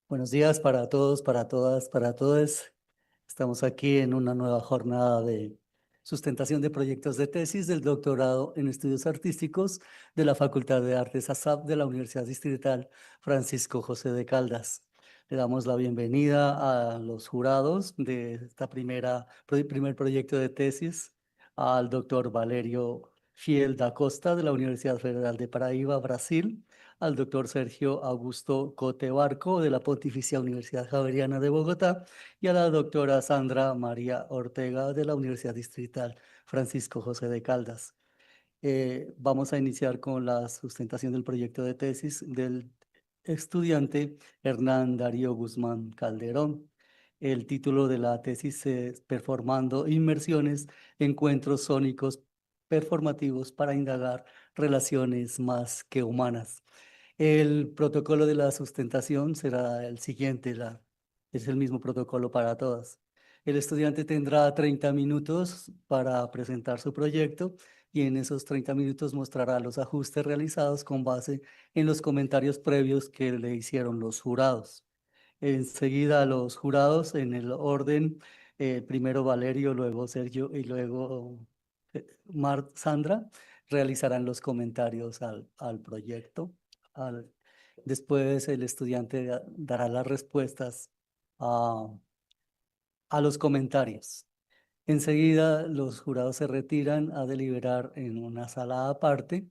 Buenos días para todos, para todas, para todos. Estamos aquí en una nueva jornada de sustentación de proyectos de tesis del doctorado en estudios artísticos de la Facultad de Artes ASAP de la Universidad Distrital Francisco José de Caldas. Le damos la bienvenida a los jurados de esta primer proyecto de tesis, al doctor Valerio Fiel da Costa de la Universidad Federal de Paraíba, Brasil, al doctor Sergio Augusto Cote Barco de la Pontificia Universidad Javeriana de Bogotá y a la doctora Sandra María Ortega de la Universidad Distrital Francisco José de Caldas. Vamos a iniciar con la sustentación del proyecto de tesis del estudiante Hernán Darío Guzmán Calderón. El título de la tesis es Performando inmersiones, encuentros sónicos performativos para indagar relaciones más que humanas. El protocolo de la sustentación será el siguiente, es el mismo protocolo para todas. El estudiante tendrá 30 minutos para presentar su proyecto y en esos 30 minutos mostrará los ajustes realizados con base en los comentarios previos que le hicieron los jurados. Enseguida los jurados en el orden, primero Valerio, luego Sergio y luego Sandra, realizarán los comentarios al proyecto. Al- Después el estudiante dará las respuestas a, a los comentarios. Enseguida los jurados se retiran a deliberar en una sala aparte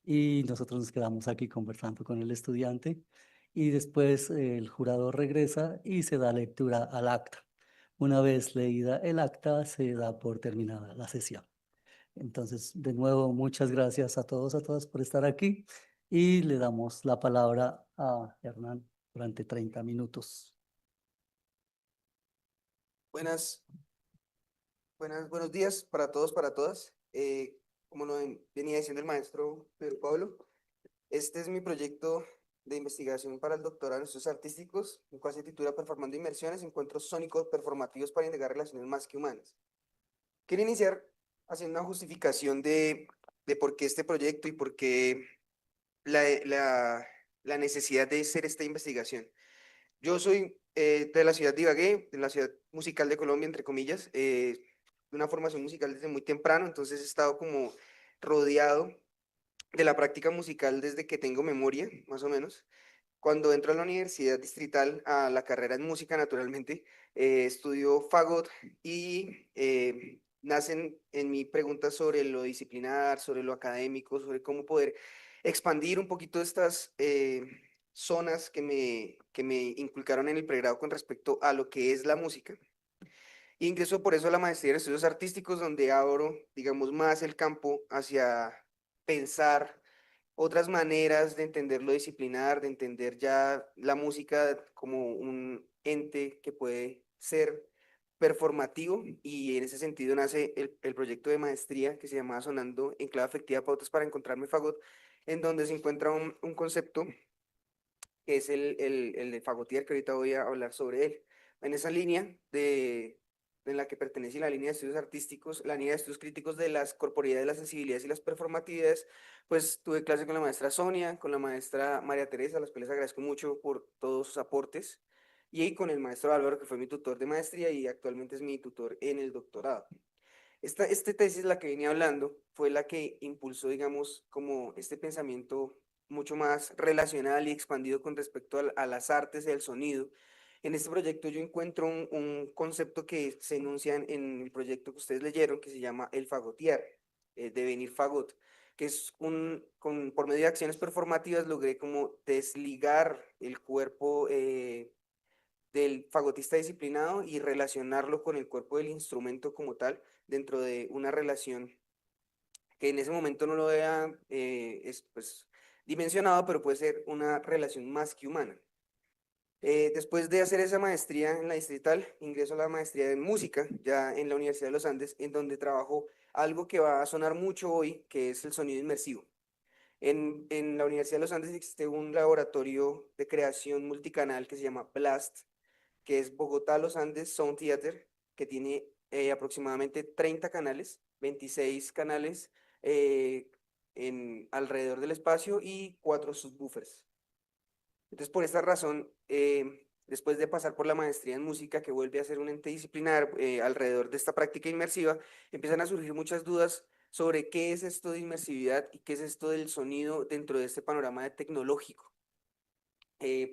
y nosotros nos quedamos aquí conversando con el estudiante y después el jurado regresa y se da lectura al acta. Una vez leída el acta, se da por terminada la sesión. Entonces, de nuevo, muchas gracias a todos, a todas por estar aquí y le damos la palabra a Hernán durante 30 minutos. Buenas, buenos días para todos, para todas. Como lo venía diciendo el maestro Pedro Pablo, este es mi proyecto de investigación para el doctorado en estudios artísticos, el cual se titula Performando inmersiones, encuentros sónicos performativos para indagar relaciones más que humanas. Quiero iniciar haciendo una justificación de por qué este proyecto y por qué la, la, la necesidad de hacer esta investigación. Yo soy de la ciudad de Ibagué, de la ciudad musical de Colombia, entre comillas, de una formación musical desde muy temprano, entonces he estado como rodeado de la práctica musical desde que tengo memoria, más o menos. Cuando entro a la universidad distrital, a la carrera en música, naturalmente, estudio fagot y nacen en mí preguntas sobre lo disciplinar, sobre lo académico, sobre cómo poder expandir un poquito estas zonas que me inculcaron en el pregrado con respecto a lo que es la música. Ingreso por eso a la maestría en estudios artísticos, donde abro, digamos, más el campo hacia pensar otras maneras de entender lo disciplinar, de entender ya la música como un ente que puede ser performativo, y en ese sentido nace el proyecto de maestría que se llama Sonando en clave afectiva, pautas para encontrarme fagot, en donde se encuentra un concepto que es el de fagotier, que ahorita voy a hablar sobre él. En esa línea en la que pertenece la línea de estudios artísticos, la línea de estudios críticos de las corporeidades, las sensibilidades y las performatividades, pues tuve clase con la maestra Sonia, con la maestra María Teresa, a las que les agradezco mucho por todos sus aportes, y ahí con el maestro Álvaro, que fue mi tutor de maestría y actualmente es mi tutor en el doctorado. Esta tesis, la que venía hablando, fue la que impulsó, digamos, como este pensamiento mucho más relacional y expandido con respecto a las artes y al sonido. En este proyecto yo encuentro un concepto que se enuncia en el proyecto que ustedes leyeron, que se llama el fagotier, devenir fagot, que es por medio de acciones performativas logré como desligar el cuerpo del fagotista disciplinado y relacionarlo con el cuerpo del instrumento como tal, dentro de una relación que en ese momento no lo vea pues, dimensionado, pero puede ser una relación más que humana. Después de hacer esa maestría en la distrital, ingreso a la maestría en música, ya en la Universidad de los Andes, en donde trabajo algo que va a sonar mucho hoy, que es el sonido inmersivo. En la Universidad de los Andes existe un laboratorio de creación multicanal que se llama BLAST, que es Bogotá Los Andes Sound Theater, que tiene aproximadamente 30 canales, 26 canales alrededor del espacio y 4 subwoofers. Entonces, por esta razón, después de pasar por la maestría en música, que vuelve a ser un ente disciplinar alrededor de esta práctica inmersiva, empiezan a surgir muchas dudas sobre qué es esto de inmersividad y qué es esto del sonido dentro de este panorama de tecnológico.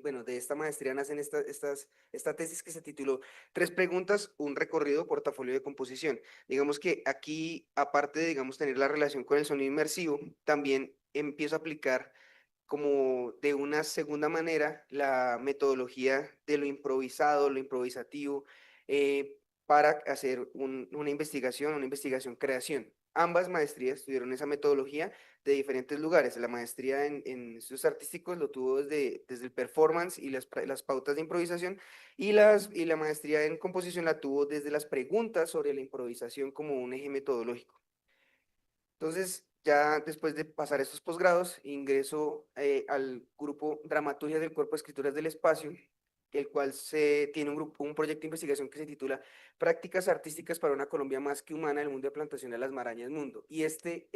Bueno, de esta maestría nacen esta tesis que se tituló Tres preguntas, un recorrido portafolio de composición. Digamos que aquí, aparte de, digamos, tener la relación con el sonido inmersivo, también empiezo a aplicar como de una segunda manera la metodología de lo improvisado, lo improvisativo, para hacer una investigación creación. Ambas maestrías tuvieron esa metodología de diferentes lugares. La maestría en estudios artísticos lo tuvo desde el performance y las pautas de improvisación, y la maestría en composición la tuvo desde las preguntas sobre la improvisación como un eje metodológico. Entonces, ya después de pasar estos posgrados, ingreso al grupo Dramaturgia del Cuerpo, Escrituras del Espacio, el cual tiene un proyecto de investigación que se titula Prácticas Artísticas para una Colombia más que humana, el mundo de plantación de las marañas mundo. Y este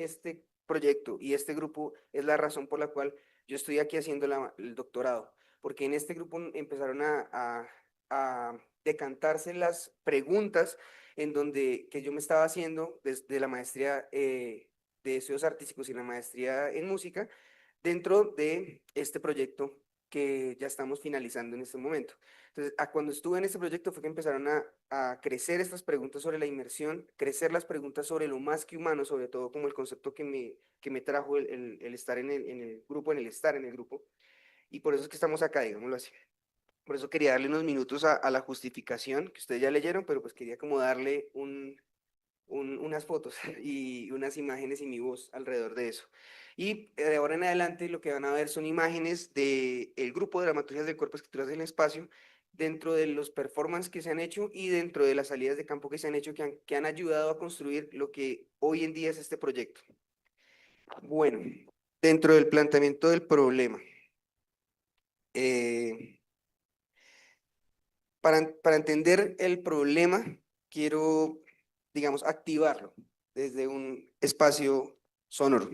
proyecto y este grupo es la razón por la cual yo estoy aquí haciendo el doctorado, porque en este grupo empezaron a decantarse las preguntas en donde que yo me estaba haciendo desde la maestría de estudios artísticos y la maestría en música dentro de este proyecto que ya estamos finalizando en este momento. Entonces, cuando estuve en este proyecto fue que empezaron a crecer estas preguntas sobre la inmersión, crecer las preguntas sobre lo más que humano, sobre todo como el concepto que me trajo el estar en el grupo, en el estar en el grupo, y por eso es que estamos acá, digámoslo así. Por eso quería darle unos minutos a la justificación que ustedes ya leyeron, pero pues quería como darle unas fotos y unas imágenes y mi voz alrededor de eso. Y de ahora en adelante lo que van a ver son imágenes del grupo de dramaturgias del cuerpo, escrituras del espacio, dentro de los performances que se han hecho y dentro de las salidas de campo que se han hecho, que han ayudado a construir lo que hoy en día es este proyecto. Bueno, dentro del planteamiento del problema. eh, para entender el problema, quiero, digamos, activarlo desde un espacio sonoro.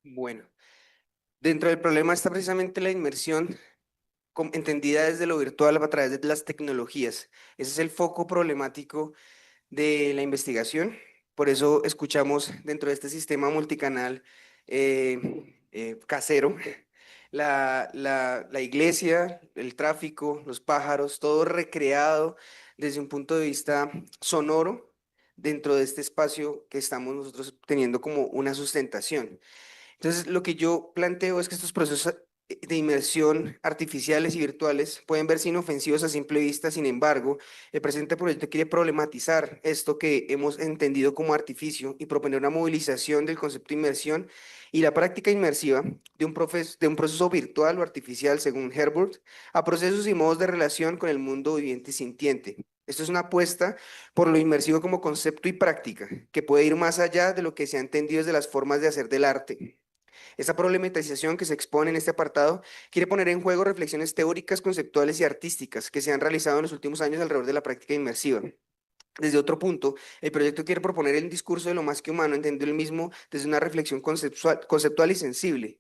Bueno, dentro del problema está precisamente la inmersión entendida desde lo virtual a través de las tecnologías. Ese es el foco problemático de la investigación. Por eso escuchamos dentro de este sistema multicanal casero, la iglesia, el tráfico, los pájaros, todo recreado desde un punto de vista sonoro, dentro de este espacio que estamos nosotros teniendo como una sustentación. Entonces, lo que yo planteo es que estos procesos de inmersión artificiales y virtuales pueden verse inofensivos a simple vista. Sin embargo, el presente proyecto quiere problematizar esto que hemos entendido como artificio y proponer una movilización del concepto de inmersión y la práctica inmersiva de un proceso virtual o artificial, según Herbert, a procesos y modos de relación con el mundo viviente y sintiente. Esto es una apuesta por lo inmersivo como concepto y práctica, que puede ir más allá de lo que se ha entendido desde las formas de hacer del arte. Esta problematización que se expone en este apartado quiere poner en juego reflexiones teóricas, conceptuales y artísticas que se han realizado en los últimos años alrededor de la práctica inmersiva. Desde otro punto, el proyecto quiere proponer el discurso de lo más que humano, entendiendo el mismo desde una reflexión conceptual y sensible.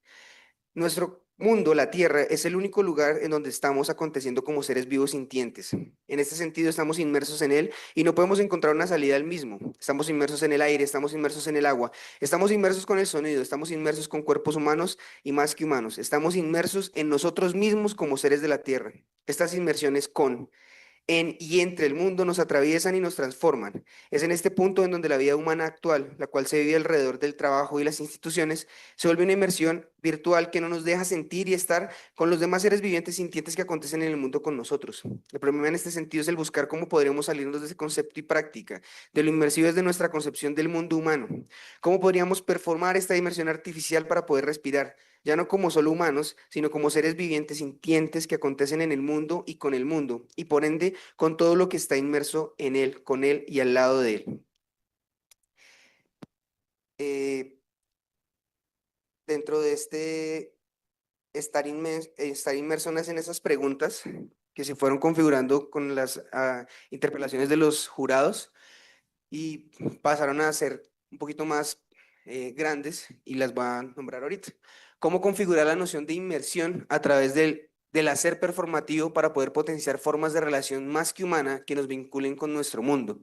Nuestro mundo, la Tierra, es el único lugar en donde estamos aconteciendo como seres vivos sintientes. En este sentido, estamos inmersos en él y no podemos encontrar una salida al mismo. Estamos inmersos en el aire, estamos inmersos en el agua, estamos inmersos con el sonido, estamos inmersos con cuerpos humanos y más que humanos. Estamos inmersos en nosotros mismos como seres de la Tierra. Estas inmersiones en y entre el mundo nos atraviesan y nos transforman. Es en este punto en donde la vida humana actual, la cual se vive alrededor del trabajo y las instituciones, se vuelve una inmersión virtual que no nos deja sentir y estar con los demás seres vivientes sintientes que acontecen en el mundo con nosotros. El problema en este sentido es el buscar cómo podríamos salirnos de ese concepto y práctica, de lo inmersivo desde nuestra concepción del mundo humano. ¿Cómo podríamos performar esta inmersión artificial para poder respirar? Ya no como solo humanos, sino como seres vivientes sintientes que acontecen en el mundo y con el mundo, y por ende con todo lo que está inmerso en él, con él y al lado de él. Eh, Dentro de este estar inmerso en esas preguntas que se fueron configurando con las interpelaciones de los jurados y pasaron a ser un poquito más grandes y las voy a nombrar ahorita. ¿Cómo configurar la noción de inmersión a través del hacer performativo para poder potenciar formas de relación más que humana que nos vinculen con nuestro mundo?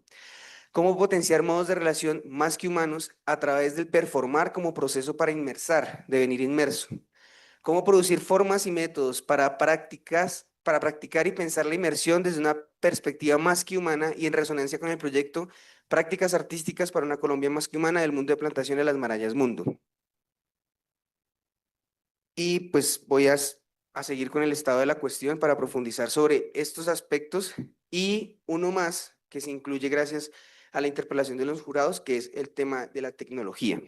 ¿Cómo potenciar modos de relación más que humanos a través del performar como proceso para inmersar, devenir inmerso? ¿Cómo producir formas y métodos para practicar y pensar la inmersión desde una perspectiva más que humana y en resonancia con el proyecto Prácticas Artísticas para una Colombia más que humana del mundo de plantación de las Marayas Mundo? Y pues a seguir con el estado de la cuestión para profundizar sobre estos aspectos y uno más que se incluye gracias a la interpelación de los jurados, que es el tema de la tecnología.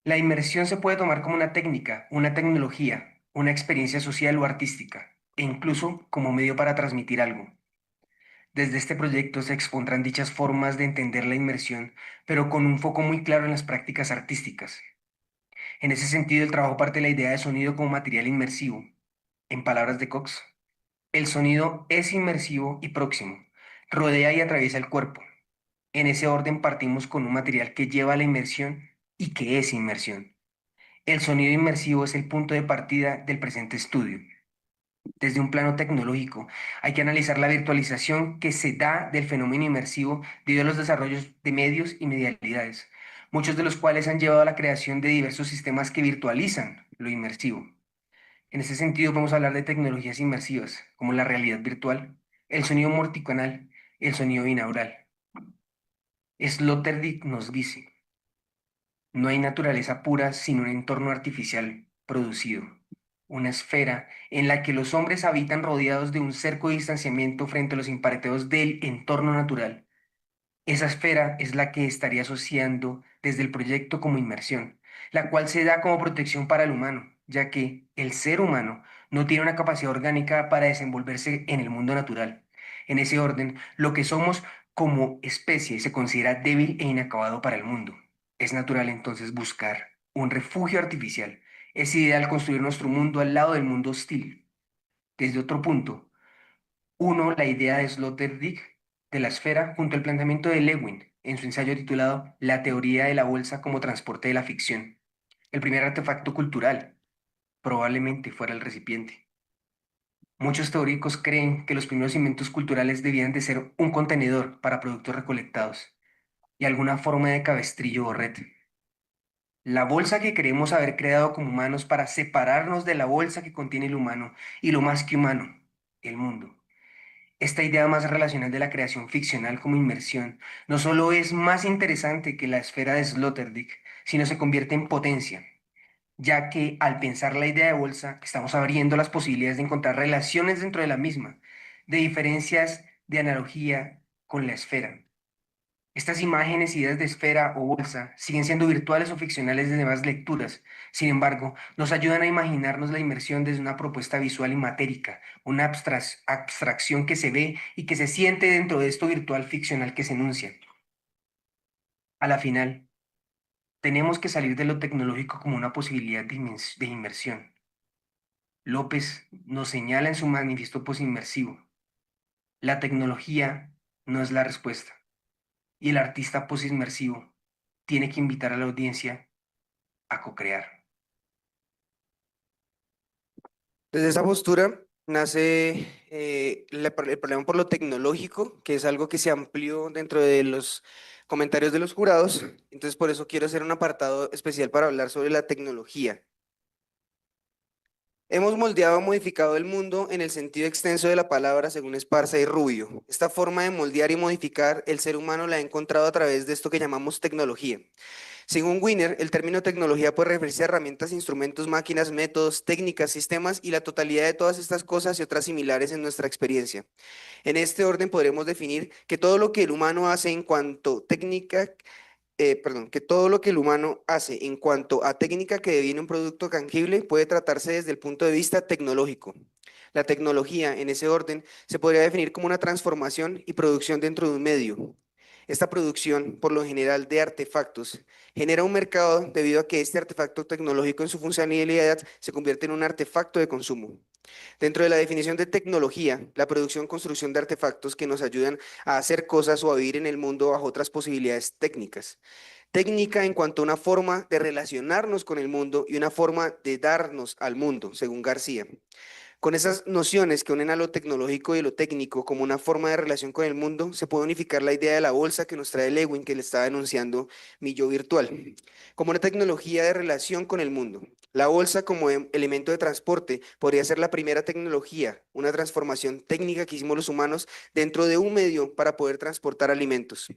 La inmersión se puede tomar como una técnica, una tecnología, una experiencia social o artística, e incluso como medio para transmitir algo. Desde este proyecto se expondrán dichas formas de entender la inmersión, pero con un foco muy claro en las prácticas artísticas. En ese sentido, el trabajo parte de la idea de sonido como material inmersivo. En palabras de Cox, el sonido es inmersivo y próximo, rodea y atraviesa el cuerpo. En ese orden partimos con un material que lleva a la inmersión y que es inmersión. El sonido inmersivo es el punto de partida del presente estudio. Desde un plano tecnológico, hay que analizar la virtualización que se da del fenómeno inmersivo debido a los desarrollos de medios y medialidades, muchos de los cuales han llevado a la creación de diversos sistemas que virtualizan lo inmersivo. En este sentido, vamos a hablar de tecnologías inmersivas, como la realidad virtual, el sonido multicanal, el sonido binaural. Sloterdijk nos dice: no hay naturaleza pura sin un entorno artificial producido, una esfera en la que los hombres habitan rodeados de un cerco de distanciamiento frente a los imparativos del entorno natural. Esa esfera es la que estaría asociando desde el proyecto como inmersión, la cual se da como protección para el humano, ya que el ser humano no tiene una capacidad orgánica para desenvolverse en el mundo natural. En ese orden, lo que somos como especie se considera débil e inacabado para el mundo. Es natural entonces buscar un refugio artificial. Es ideal construir nuestro mundo al lado del mundo hostil. Desde otro punto, uno, la idea de Sloterdijk de la esfera junto al planteamiento de Lewin en su ensayo titulado La teoría de la bolsa como transporte de la ficción. El primer artefacto cultural probablemente fuera el recipiente. Muchos teóricos creen que los primeros inventos culturales debían de ser un contenedor para productos recolectados y alguna forma de cabestrillo o red. La bolsa que creemos haber creado como humanos para separarnos de la bolsa que contiene el humano y lo más que humano. el mundo. Esta idea más relacional de la creación ficcional como inmersión no solo es más interesante que la esfera de Sloterdijk, sino se convierte en potencia, ya que al pensar la idea de bolsa estamos abriendo las posibilidades de encontrar relaciones dentro de la misma, de diferencias de analogía con la esfera. Estas imágenes, ideas de esfera o bolsa, siguen siendo virtuales o ficcionales desde más lecturas. Sin embargo, nos ayudan a imaginarnos la inmersión desde una propuesta visual y matérica, una abstracción que se ve y que se siente dentro de esto virtual ficcional que se enuncia. A la final, tenemos que salir de lo tecnológico como una posibilidad de inmersión. López nos señala en su manifiesto posinmersivo: la tecnología no es la respuesta, y el artista posinmersivo tiene que invitar a la audiencia a co-crear. Desde esa postura nace el problema por lo tecnológico, que es algo que se amplió dentro de los comentarios de los jurados. Entonces, por eso quiero hacer un apartado especial para hablar sobre la tecnología. Hemos moldeado o modificado el mundo en el sentido extenso de la palabra, según Esparza y Rubio. Esta forma de moldear y modificar el ser humano la ha encontrado a través de esto que llamamos tecnología. Según Wiener, el término tecnología puede referirse a herramientas, instrumentos, máquinas, métodos, técnicas, sistemas y la totalidad de todas estas cosas y otras similares en nuestra experiencia. En este orden podremos definir que todo lo que el humano hace en cuanto que todo lo que el humano hace en cuanto a técnica que deviene un producto tangible puede tratarse desde el punto de vista tecnológico. La tecnología, en ese orden, se podría definir como una transformación y producción dentro de un medio. Esta producción, por lo general de artefactos, genera un mercado debido a que este artefacto tecnológico en su funcionalidad se convierte en un artefacto de consumo. Dentro de la definición de tecnología, la producción construcción de artefactos que nos ayudan a hacer cosas o a vivir en el mundo bajo otras posibilidades técnicas. Técnica en cuanto a una forma de relacionarnos con el mundo y una forma de darnos al mundo, según García. Con esas nociones que unen a lo tecnológico y lo técnico como una forma de relación con el mundo, se puede unificar la idea de la bolsa que nos trae Lewin, que le estaba denunciando mi yo virtual, como una tecnología de relación con el mundo. La bolsa como elemento de transporte podría ser la primera tecnología, una transformación técnica que hicimos los humanos dentro de un medio para poder transportar alimentos.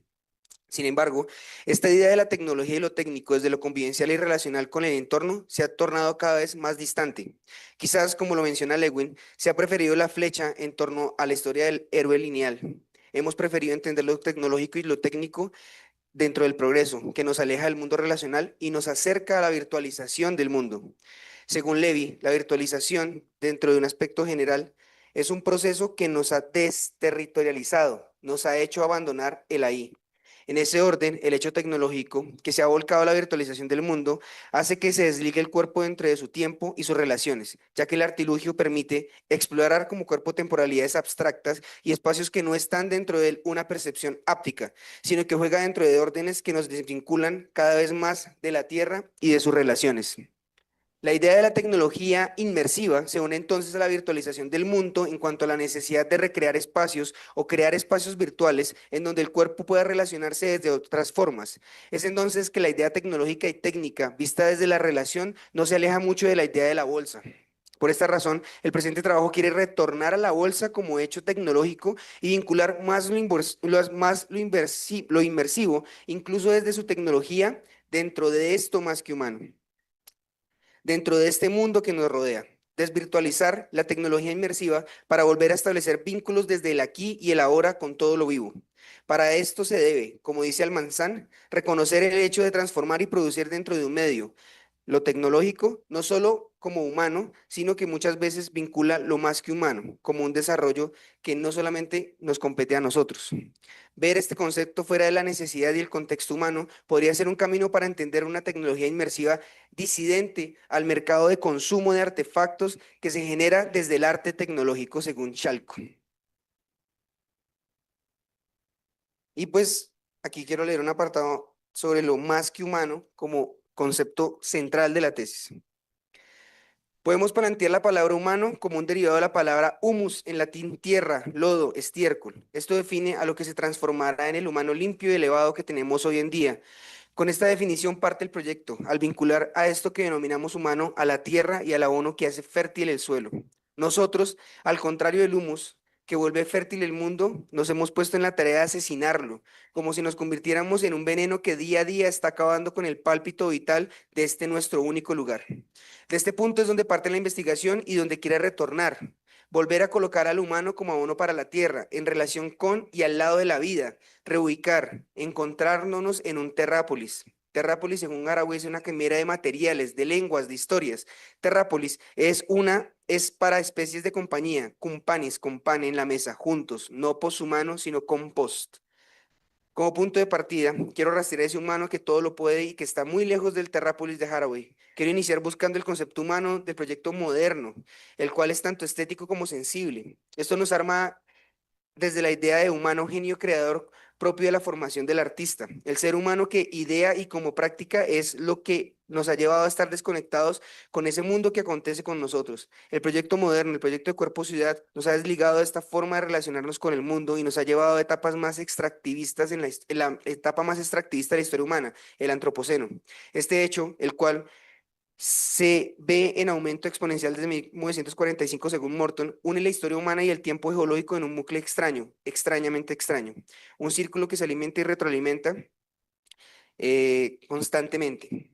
Sin embargo, esta idea de la tecnología y lo técnico desde lo convivencial y relacional con el entorno se ha tornado cada vez más distante. Quizás, como lo menciona Lewin, se ha preferido la flecha en torno a la historia del héroe lineal. Hemos preferido entender lo tecnológico y lo técnico dentro del progreso, que nos aleja del mundo relacional y nos acerca a la virtualización del mundo. Según Levy, la virtualización, dentro de un aspecto general, es un proceso que nos ha desterritorializado, nos ha hecho abandonar el ahí. En ese orden, el hecho tecnológico, que se ha volcado a la virtualización del mundo, hace que se desligue el cuerpo dentro de su tiempo y sus relaciones, ya que el artilugio permite explorar como cuerpo temporalidades abstractas y espacios que no están dentro de una percepción áptica, sino que juega dentro de órdenes que nos desvinculan cada vez más de la Tierra y de sus relaciones. La idea de la tecnología inmersiva se une entonces a la virtualización del mundo en cuanto a la necesidad de recrear espacios o crear espacios virtuales en donde el cuerpo pueda relacionarse desde otras formas. Es entonces que la idea tecnológica y técnica vista desde la relación no se aleja mucho de la idea de la bolsa. Por esta razón, el presente trabajo quiere retornar a la bolsa como hecho tecnológico y vincular más lo inmersivo, incluso desde su tecnología, dentro de esto más que humano, dentro de este mundo que nos rodea. Desvirtualizar la tecnología inmersiva para volver a establecer vínculos desde el aquí y el ahora con todo lo vivo. Para esto se debe, como dice Almanzán, reconocer el hecho de transformar y producir dentro de un medio, lo tecnológico, no solo como humano, sino que muchas veces vincula lo más que humano, como un desarrollo que no solamente nos compete a nosotros. Ver este concepto fuera de la necesidad y el contexto humano podría ser un camino para entender una tecnología inmersiva disidente al mercado de consumo de artefactos que se genera desde el arte tecnológico, según Schalke. Y pues aquí quiero leer un apartado sobre lo más que humano como concepto central de la tesis. Podemos plantear la palabra humano como un derivado de la palabra humus, en latín tierra, lodo, estiércol. Esto define a lo que se transformará en el humano limpio y elevado que tenemos hoy en día. Con esta definición parte el proyecto, al vincular a esto que denominamos humano a la tierra y al abono que hace fértil el suelo. Nosotros, al contrario del humus, que vuelve fértil el mundo, nos hemos puesto en la tarea de asesinarlo, como si nos convirtiéramos en un veneno que día a día está acabando con el pálpito vital de este nuestro único lugar. De este punto es donde parte la investigación y donde quiere retornar, volver a colocar al humano como abono para la tierra, en relación con y al lado de la vida, reubicar, encontrarnos en un terrápolis. Terrápolis, según Haraway, es una quimera de materiales, de lenguas, de historias. Terrápolis es para especies de compañía, cumpanis, compane en la mesa, juntos, no poshumanos, sino compost. Como punto de partida, quiero rastrear a ese humano que todo lo puede y que está muy lejos del Terrápolis de Haraway. Quiero iniciar buscando el concepto humano del proyecto moderno, el cual es tanto estético como sensible. Esto nos arma desde la idea de humano genio creador propio de la formación del artista. El ser humano que idea y como práctica es lo que nos ha llevado a estar desconectados con ese mundo que acontece con nosotros. El proyecto moderno, el proyecto de cuerpo-ciudad, nos ha desligado de esta forma de relacionarnos con el mundo y nos ha llevado a etapas más extractivistas en la etapa más extractivista de la historia humana, el antropoceno. Este hecho, el cual se ve en aumento exponencial desde 1945 según Morton, une la historia humana y el tiempo geológico en un bucle extraño, extrañamente extraño, un círculo que se alimenta y retroalimenta constantemente.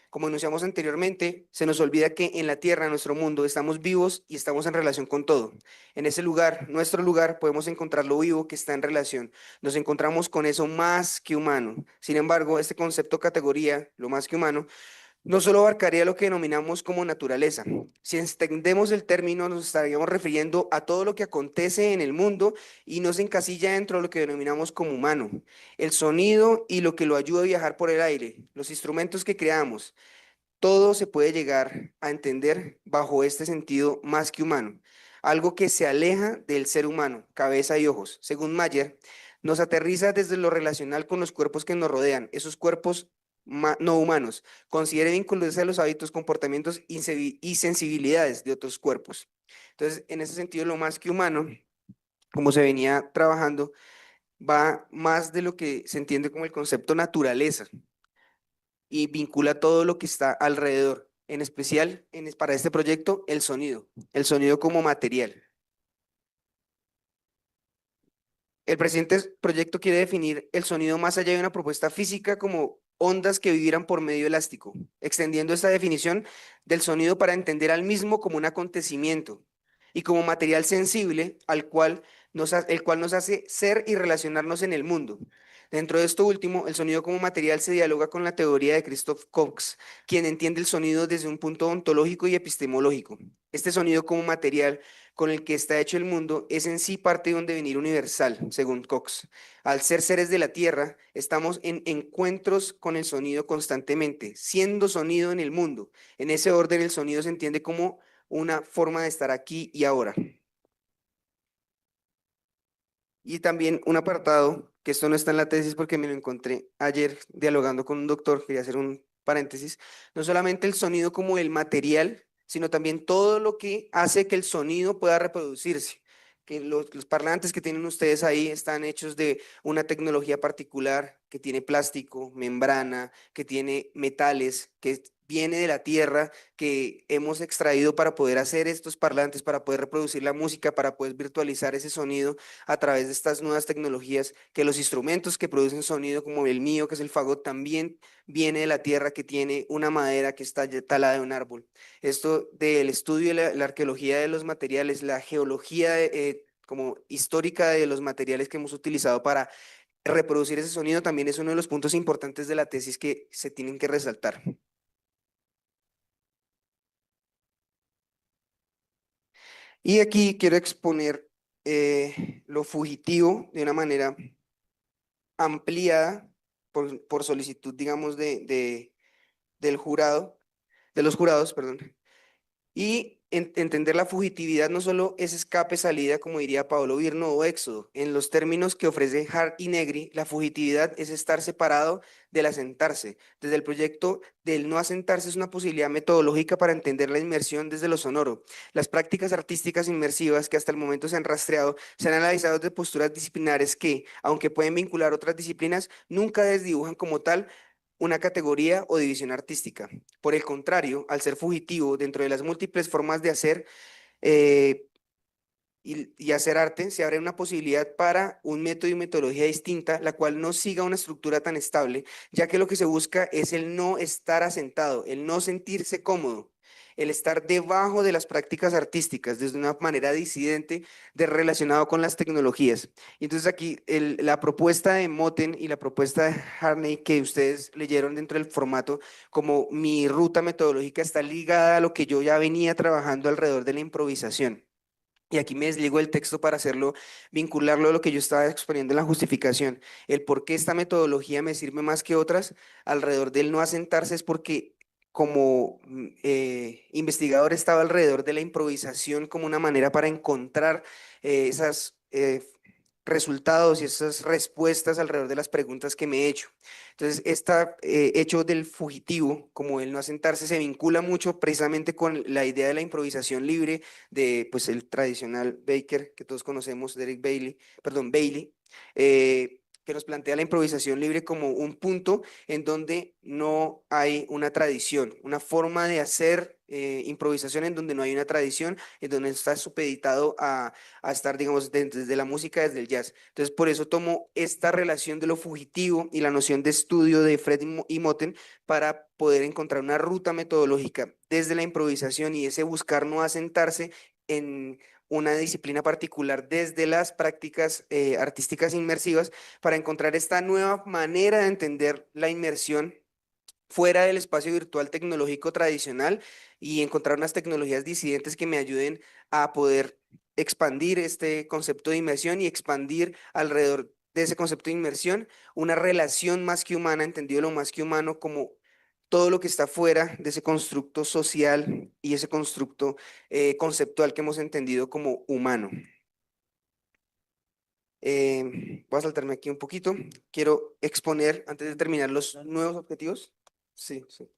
Como enunciamos anteriormente, se nos olvida que en la Tierra, en nuestro mundo, estamos vivos y estamos en relación con todo. En ese lugar, nuestro lugar, podemos encontrar lo vivo que está en relación. Nos encontramos con eso más que humano. Sin embargo, este concepto categoría, lo más que humano, no solo abarcaría lo que denominamos como naturaleza. Si extendemos el término, nos estaríamos refiriendo a todo lo que acontece en el mundo y no se encasilla dentro de lo que denominamos como humano. El sonido y lo que lo ayuda a viajar por el aire, los instrumentos que creamos, todo se puede llegar a entender bajo este sentido más que humano. Algo que se aleja del ser humano, cabeza y ojos. Según Mayer, nos aterriza desde lo relacional con los cuerpos que nos rodean, esos cuerpos no humanos. Considere vincularse a los hábitos, comportamientos y sensibilidades de otros cuerpos. Entonces, en ese sentido, lo más que humano, como se venía trabajando, va más de lo que se entiende como el concepto naturaleza y vincula todo lo que está alrededor, en especial para este proyecto, el sonido como material. El presente proyecto quiere definir el sonido más allá de una propuesta física como ondas que vibran por medio elástico, extendiendo esta definición del sonido para entender al mismo como un acontecimiento y como material sensible el cual nos hace ser y relacionarnos en el mundo. Dentro de esto último, el sonido como material se dialoga con la teoría de Christoph Cox, quien entiende el sonido desde un punto ontológico y epistemológico. Este sonido como material con el que está hecho el mundo es en sí parte de un devenir universal, según Cox. Al ser seres de la Tierra, estamos en encuentros con el sonido constantemente, siendo sonido en el mundo. En ese orden, el sonido se entiende como una forma de estar aquí y ahora. Y también un apartado, que esto no está en la tesis porque me lo encontré ayer dialogando con un doctor, quería hacer un paréntesis, no solamente el sonido como el material, sino también todo lo que hace que el sonido pueda reproducirse. Que los parlantes que tienen ustedes ahí están hechos de una tecnología particular que tiene plástico, membrana, que tiene metales, que viene de la tierra, que hemos extraído para poder hacer estos parlantes, para poder reproducir la música, para poder virtualizar ese sonido a través de estas nuevas tecnologías, que los instrumentos que producen sonido, como el mío, que es el fagot, también viene de la tierra, que tiene una madera que está ya talada de un árbol. Esto del estudio de la arqueología de los materiales, la geología como histórica de los materiales que hemos utilizado para reproducir ese sonido, también es uno de los puntos importantes de la tesis que se tienen que resaltar. Y aquí quiero exponer lo fugitivo de una manera ampliada por solicitud, digamos, del jurado, de los jurados, perdón. Y entender la fugitividad no solo es escape, salida, como diría Paolo Virno, o éxodo. En los términos que ofrece Hart y Negri, la fugitividad es estar separado del asentarse. Desde el proyecto del no asentarse es una posibilidad metodológica para entender la inmersión desde lo sonoro. Las prácticas artísticas inmersivas que hasta el momento se han rastreado se han analizado desde posturas disciplinares que, aunque pueden vincular otras disciplinas, nunca desdibujan como tal una categoría o división artística. Por el contrario, al ser fugitivo dentro de las múltiples formas de hacer, eh, y hacer arte, se abre una posibilidad para un método y metodología distinta, la cual no siga una estructura tan estable, ya que lo que se busca es el no estar asentado, el no sentirse cómodo, el estar debajo de las prácticas artísticas, desde una manera disidente de relacionado con las tecnologías. Y entonces aquí la propuesta de Moten y la propuesta de Harney que ustedes leyeron dentro del formato, como mi ruta metodológica está ligada a lo que yo ya venía trabajando alrededor de la improvisación. Y aquí me desligo el texto para hacerlo, vincularlo a lo que yo estaba exponiendo en la justificación. El por qué esta metodología me sirve más que otras alrededor del no asentarse es porque como investigador estaba alrededor de la improvisación como una manera para encontrar esas resultados y esas respuestas alrededor de las preguntas que me he hecho. Entonces, este hecho del fugitivo, como el no asentarse, se vincula mucho precisamente con la idea de la improvisación libre de pues el tradicional Baker que todos conocemos, Derek Bailey, perdón, Bailey, que nos plantea la improvisación libre como un punto en donde no hay una tradición, una forma de hacer improvisación en donde no hay una tradición, en donde está supeditado a estar, digamos, desde la música, desde el jazz. Entonces, por eso tomo esta relación de lo fugitivo y la noción de estudio de Fred y Moten para poder encontrar una ruta metodológica desde la improvisación y ese buscar no asentarse en una disciplina particular desde las prácticas artísticas inmersivas para encontrar esta nueva manera de entender la inmersión fuera del espacio virtual tecnológico tradicional y encontrar unas tecnologías disidentes que me ayuden a poder expandir este concepto de inmersión y expandir alrededor de ese concepto de inmersión una relación más que humana, entendido lo más que humano como todo lo que está fuera de ese constructo social y ese constructo conceptual que hemos entendido como humano. Voy a saltarme aquí un poquito. Quiero exponer, antes de terminar, los nuevos objetivos. Sí, sí.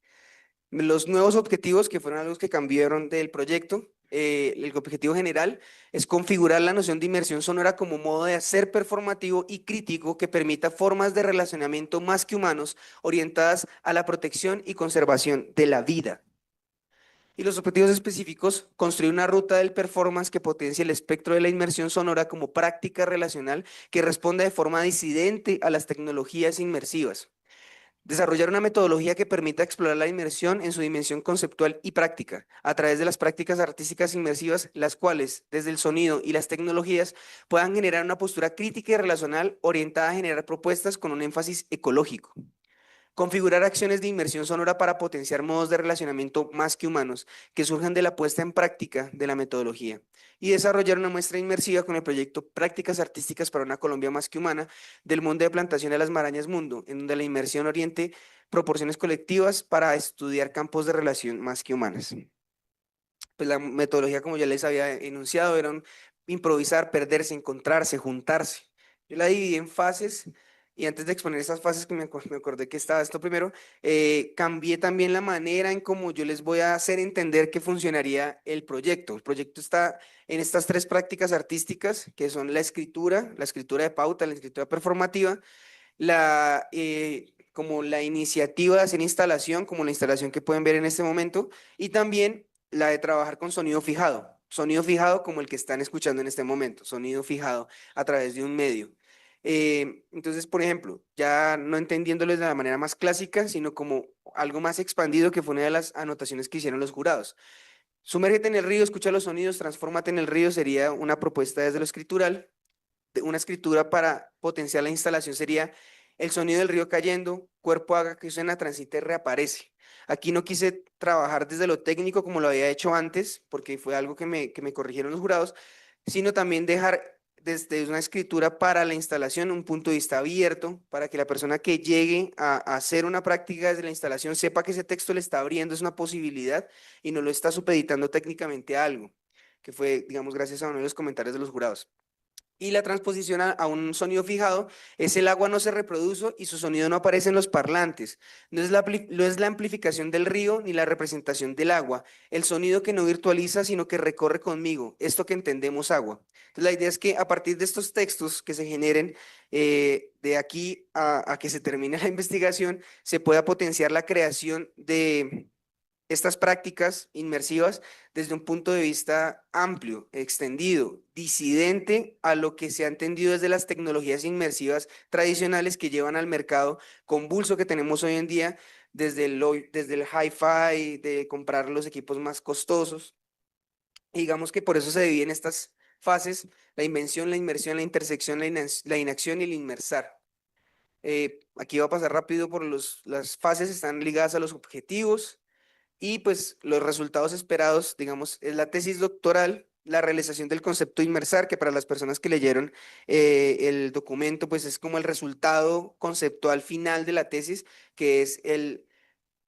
Los nuevos objetivos, que fueron algo que cambiaron del proyecto, el objetivo general es configurar la noción de inmersión sonora como modo de hacer performativo y crítico que permita formas de relacionamiento más que humanos orientadas a la protección y conservación de la vida. Y los objetivos específicos, construir una ruta del performance que potencie el espectro de la inmersión sonora como práctica relacional que responda de forma disidente a las tecnologías inmersivas. Desarrollar una metodología que permita explorar la inmersión en su dimensión conceptual y práctica, a través de las prácticas artísticas inmersivas, las cuales, desde el sonido y las tecnologías, puedan generar una postura crítica y relacional orientada a generar propuestas con un énfasis ecológico. Configurar acciones de inmersión sonora para potenciar modos de relacionamiento más que humanos que surjan de la puesta en práctica de la metodología. Y desarrollar una muestra inmersiva con el proyecto Prácticas Artísticas para una Colombia más que humana del Mundo de Plantación de las Marañas Mundo, en donde la inmersión oriente proporciones colectivas para estudiar campos de relación más que humanas. Pues la metodología, como ya les había enunciado, era improvisar, perderse, encontrarse, juntarse. Yo la dividí en fases y antes de exponer esas fases que me acordé que estaba esto primero, cambié también la manera en cómo yo les voy a hacer entender que funcionaría el proyecto. El proyecto está en estas tres prácticas artísticas que son la escritura de pauta, la escritura performativa, como la iniciativa de hacer instalación, como la instalación que pueden ver en este momento, y también la de trabajar con sonido fijado como el que están escuchando en este momento, sonido fijado a través de un medio. Entonces, por ejemplo, ya no entendiéndoles de la manera más clásica, sino como algo más expandido, que fue una de las anotaciones que hicieron los jurados. Sumérgete en el río, escucha los sonidos, transfórmate en el río sería una propuesta desde lo escritural. Una escritura para potenciar la instalación sería el sonido del río cayendo, cuerpo haga que suena, transite, reaparece. Aquí no quise trabajar desde lo técnico como lo había hecho antes, porque fue algo que me corrigieron los jurados, sino también dejar desde una escritura para la instalación un punto de vista abierto, para que la persona que llegue a hacer una práctica desde la instalación sepa que ese texto le está abriendo, es una posibilidad y no lo está supeditando técnicamente a algo, que fue, digamos, gracias a uno de los comentarios de los jurados. Y la transposición a un sonido fijado es el agua no se reproduce y su sonido no aparece en los parlantes. No es la amplificación del río ni la representación del agua. El sonido que no virtualiza, sino que recorre conmigo. Esto que entendemos agua. Entonces la idea es que a partir de estos textos que se generen de aquí a que se termine la investigación, se pueda potenciar la creación estas prácticas inmersivas desde un punto de vista amplio, extendido, disidente a lo que se ha entendido desde las tecnologías inmersivas tradicionales que llevan al mercado convulso que tenemos hoy en día, desde el hi-fi, de comprar los equipos más costosos. Y digamos que por eso se dividen estas fases: la invención, la inmersión, la intersección, la inacción y el inmersar. Aquí va a pasar rápido por las fases, están ligadas a los objetivos y pues los resultados esperados, digamos, es la tesis doctoral, la realización del concepto inmersar, que para las personas que leyeron el documento, pues es como el resultado conceptual final de la tesis, que es el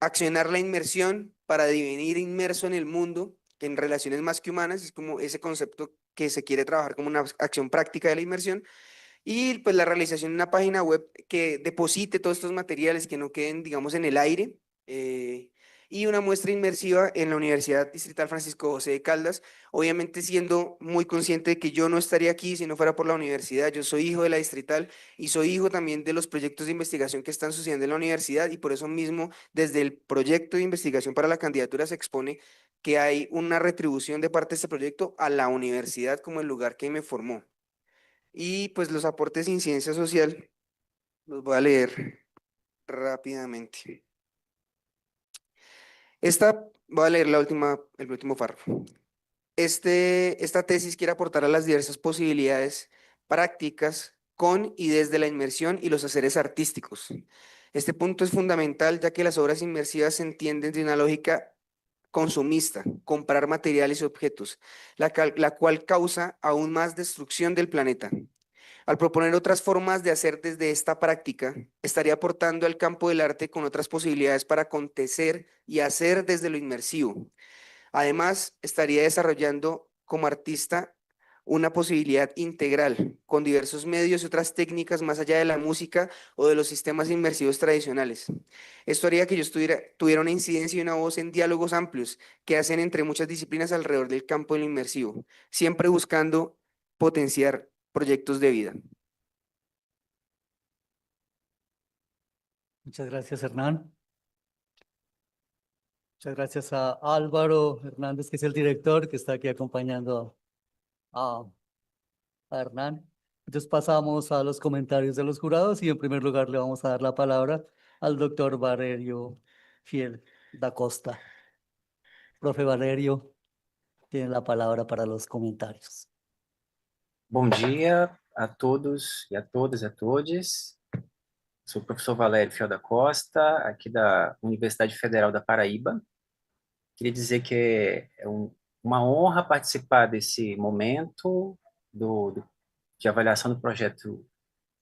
accionar la inmersión para devenir inmerso en el mundo, en relaciones más que humanas, es como ese concepto que se quiere trabajar como una acción práctica de la inmersión. Y pues la realización de una página web que deposite todos estos materiales, que no queden, digamos, en el aire. eh, y una muestra inmersiva en la Universidad Distrital Francisco José de Caldas, obviamente siendo muy consciente de que yo no estaría aquí si no fuera por la universidad. Yo soy hijo de la Distrital y soy hijo también de los proyectos de investigación que están sucediendo en la universidad, y por eso mismo desde el proyecto de investigación para la candidatura se expone que hay una retribución de parte de este proyecto a la universidad como el lugar que me formó. Y pues los aportes en ciencia social los voy a leer rápidamente. Voy a leer el último párrafo. Esta tesis quiere aportar a las diversas posibilidades prácticas con y desde la inmersión y los haceres artísticos. Este punto es fundamental, ya que las obras inmersivas se entienden de una lógica consumista: comprar materiales y objetos, la cual causa aún más destrucción del planeta. Al proponer otras formas de hacer desde esta práctica, estaría aportando al campo del arte con otras posibilidades para acontecer y hacer desde lo inmersivo. Además, estaría desarrollando como artista una posibilidad integral, con diversos medios y otras técnicas más allá de la música o de los sistemas inmersivos tradicionales. Esto haría que yo tuviera una incidencia y una voz en diálogos amplios que hacen entre muchas disciplinas alrededor del campo del inmersivo, siempre buscando potenciar proyectos de vida. Muchas gracias, Hernán. Muchas gracias a Álvaro Hernández, que es el director, que está aquí acompañando a, a Hernán. Entonces pasamos a los comentarios de los jurados y en primer lugar le vamos a dar la palabra al doctor Valerio Fiel da Costa. Profe Valerio, tiene la palabra para los comentarios. Bom dia a todos e a todas e a todes. Sou o professor Valério Fiel da Costa, aqui da Universidade Federal da Paraíba. Queria dizer que é uma honra participar desse momento de avaliação do projeto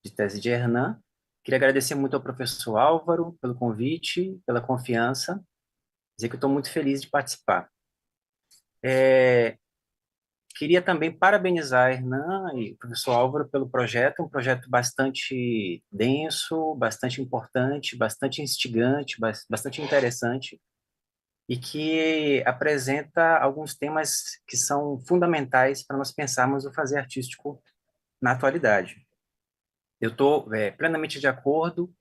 de tese de Hernan. Queria agradecer muito ao professor Álvaro pelo convite, pela confiança, dizer que eu estou muito feliz de participar. Queria também parabenizar a Hernan e o professor Álvaro pelo projeto, um projeto bastante denso, bastante importante, bastante instigante, bastante interessante, e que apresenta alguns temas que são fundamentais para nós pensarmos o fazer artístico na atualidade. Eu estou plenamente de acordo.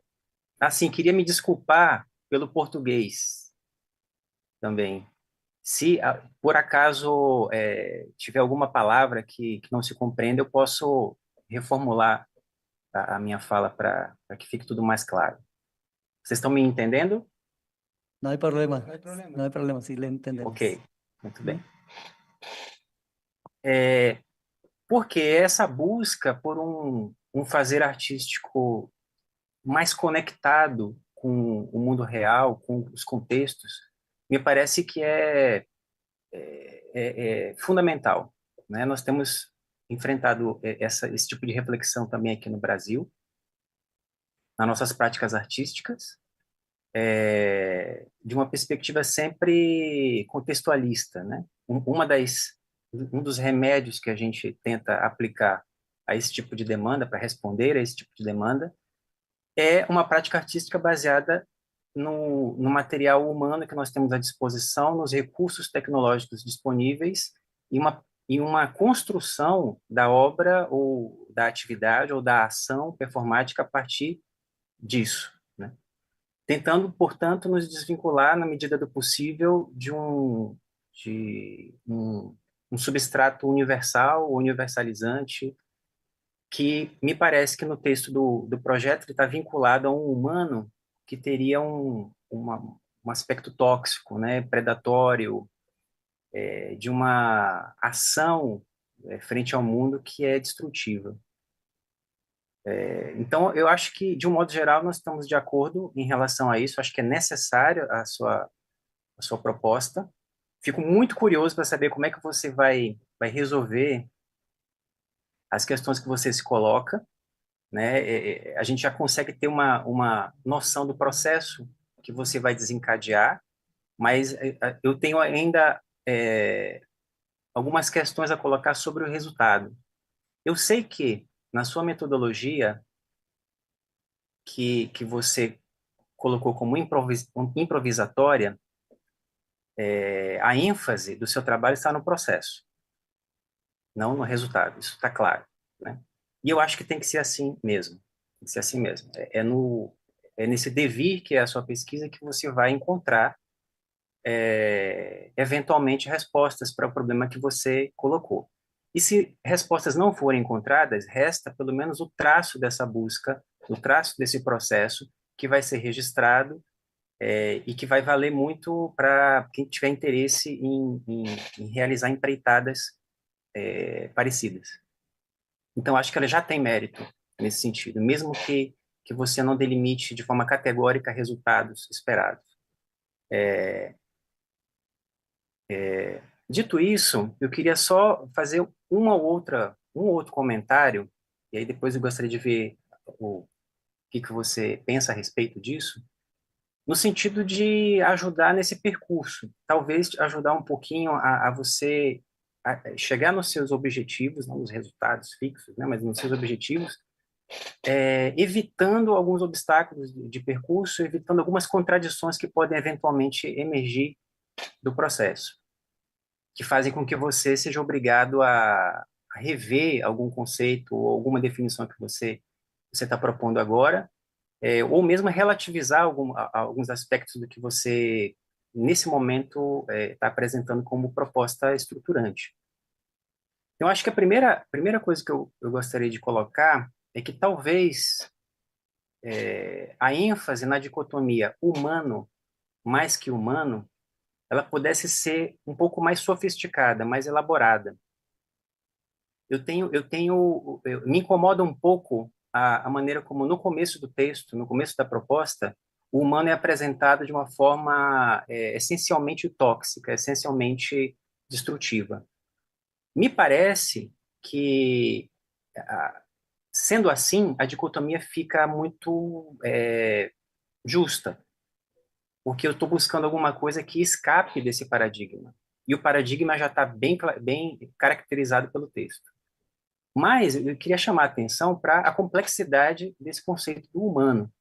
Assim, queria me desculpar pelo português também. Se por acaso tiver alguma palavra que não se compreenda, eu posso reformular a minha fala para que fique tudo mais claro. Vocês estão me entendendo? No hay problema. No hay problema. No hay problema, sí le entendemos. Ok, muito bem. Porque essa busca por um fazer artístico mais conectado com o mundo real, com os contextos, me parece que é fundamental, né? Nós temos enfrentado esse tipo de reflexão também aqui no Brasil, nas nossas práticas artísticas, de uma perspectiva sempre contextualista, né? Um dos remédios que a gente tenta aplicar a esse tipo de demanda, para responder a esse tipo de demanda, é uma prática artística baseada no material humano que nós temos à disposição, nos recursos tecnológicos disponíveis e uma construção da obra ou da atividade ou da ação performática a partir disso, né? tentando, portanto, nos desvincular, na medida do possível, de um substrato universal, universalizante, que me parece que no texto do projeto ele está vinculado a um humano que teria um aspecto tóxico, né, predatório, de uma ação frente ao mundo que é destrutiva. Então, eu acho que, de um modo geral, nós estamos de acordo em relação a isso. Acho que é necessário a sua proposta. Fico muito curioso para saber como é que você vai resolver as questões que você se coloca, né? A gente já consegue ter uma noção do processo que você vai desencadear, mas eu tenho ainda algumas questões a colocar sobre o resultado. Eu sei que, na sua metodologia, que você colocou como improvisatória, a ênfase do seu trabalho está no processo, não no resultado. Isso está claro, né? E eu acho que tem que ser assim mesmo. Tem que ser assim mesmo. É nesse devir que é a sua pesquisa que você vai encontrar, eventualmente, respostas para o problema que você colocou. E se respostas não forem encontradas, resta pelo menos o traço dessa busca, o traço desse processo que vai ser registrado e que vai valer muito para quem tiver interesse em realizar empreitadas parecidas. Então, acho que ela já tem mérito nesse sentido, mesmo que você não delimite de forma categórica resultados esperados. Dito isso, eu queria só fazer um ou outro comentário, e aí depois eu gostaria de ver o que você pensa a respeito disso, no sentido de ajudar nesse percurso, talvez ajudar um pouquinho a você chegar nos seus objetivos, não nos resultados fixos, né, mas nos seus objetivos, evitando alguns obstáculos de percurso, evitando algumas contradições que podem eventualmente emergir do processo, que fazem com que você seja obrigado a rever algum conceito ou alguma definição que você está propondo agora, ou mesmo relativizar alguns aspectos do que você, nesse momento, está apresentando como proposta estruturante. Eu acho que a primeira coisa que eu gostaria de colocar é que talvez a ênfase na dicotomia humano mais que humano, ela pudesse ser um pouco mais sofisticada, mais elaborada. Me incomoda um pouco a maneira como no começo do texto, no começo da proposta, o humano é apresentado de uma forma essencialmente tóxica, essencialmente destrutiva. Me parece que, sendo assim, a dicotomia fica muito justa, porque eu estou buscando alguma coisa que escape desse paradigma. E o paradigma já está bem caracterizado pelo texto. Mas eu queria chamar a atenção para a complexidade desse conceito do humano,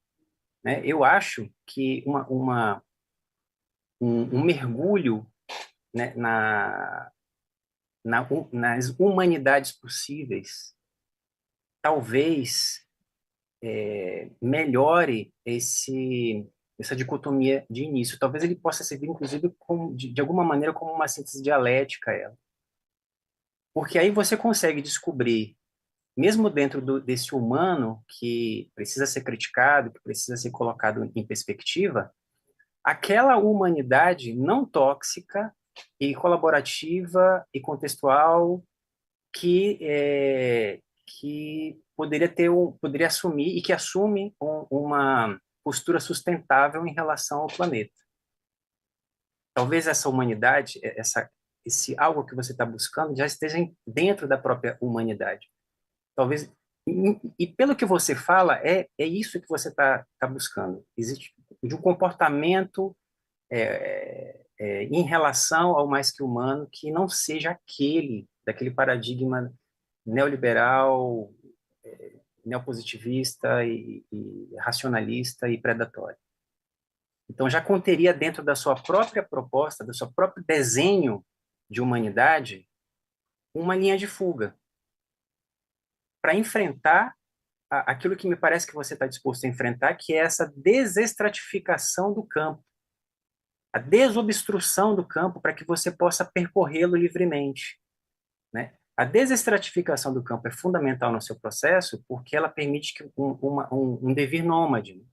né? Eu acho que um mergulho, né, nas humanidades possíveis talvez melhore essa dicotomia de início. Talvez ele possa servir, inclusive, de alguma maneira, como uma síntese dialética a ela. Porque aí você consegue descobrir, mesmo dentro desse humano que precisa ser criticado, que precisa ser colocado em perspectiva, aquela humanidade não tóxica e colaborativa e contextual que poderia assumir e que assume uma postura sustentável em relação ao planeta. Talvez essa humanidade, esse algo que você está buscando, já esteja dentro da própria humanidade. Talvez, e pelo que você fala, é isso que você está buscando. Existe de um comportamento em relação ao mais que humano que não seja daquele paradigma neoliberal, neopositivista e racionalista e predatório. Então, já conteria dentro da sua própria proposta, do seu próprio desenho de humanidade, uma linha de fuga para enfrentar aquilo que me parece que você está disposto a enfrentar, que é essa desestratificação do campo, a desobstrução do campo para que você possa percorrê-lo livremente, né? A desestratificação do campo é fundamental no seu processo porque ela permite que um devir nômade, né,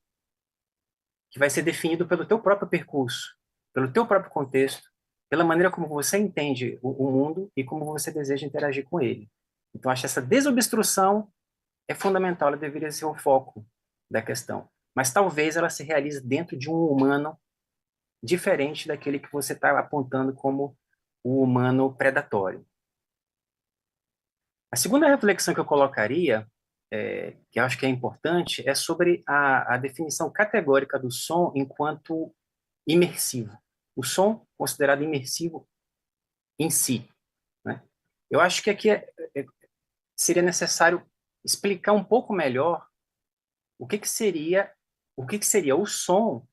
que vai ser definido pelo teu próprio percurso, pelo teu próprio contexto, pela maneira como você entende o mundo e como você deseja interagir com ele. Então, acho que essa desobstrução é fundamental, ela deveria ser o foco da questão. Mas talvez ela se realize dentro de um humano diferente daquele que você está apontando como o humano predatório. A segunda reflexão que eu colocaria, que eu acho que é importante, é sobre a definição categórica do som enquanto imersivo. O som considerado imersivo em si, né? Eu acho que aqui seria necessário explicar um pouco melhor o que que seria o som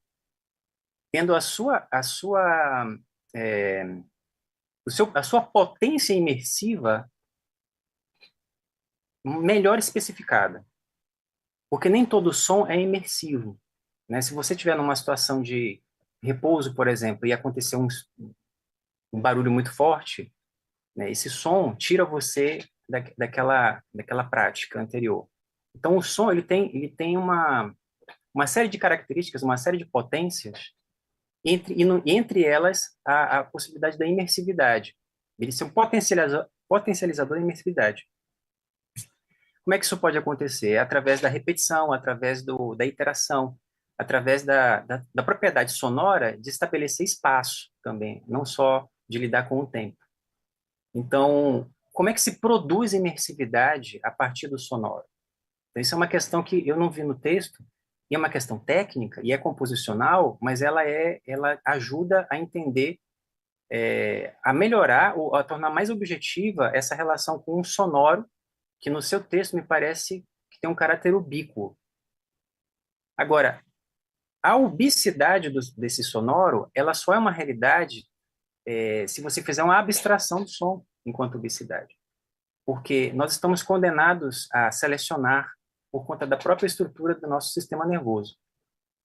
tendo é, a sua potência imersiva melhor especificada, porque nem todo som é imersivo, né? Se você estiver numa situação de repouso, por exemplo, e acontecer um barulho muito forte, né, esse som tira você daquela prática anterior. Então, o som ele tem uma série de características, uma série de potências, entre elas a possibilidade da imersividade. Ele ser um potencializador da imersividade. Como é que isso pode acontecer? É através da repetição, através da iteração, através da propriedade sonora de estabelecer espaço também, não só de lidar com o tempo. Então, como é que se produz imersividade a partir do sonoro? Então, isso é uma questão que eu não vi no texto, e é uma questão técnica, e é composicional, mas ela ajuda a entender, a melhorar, ou a tornar mais objetiva essa relação com o sonoro, que no seu texto me parece que tem um caráter ubíquo. Agora, a ubicidade desse sonoro, ela só é uma realidade se você fizer uma abstração do som enquanto ubicidade. Porque nós estamos condenados a selecionar por conta da própria estrutura do nosso sistema nervoso.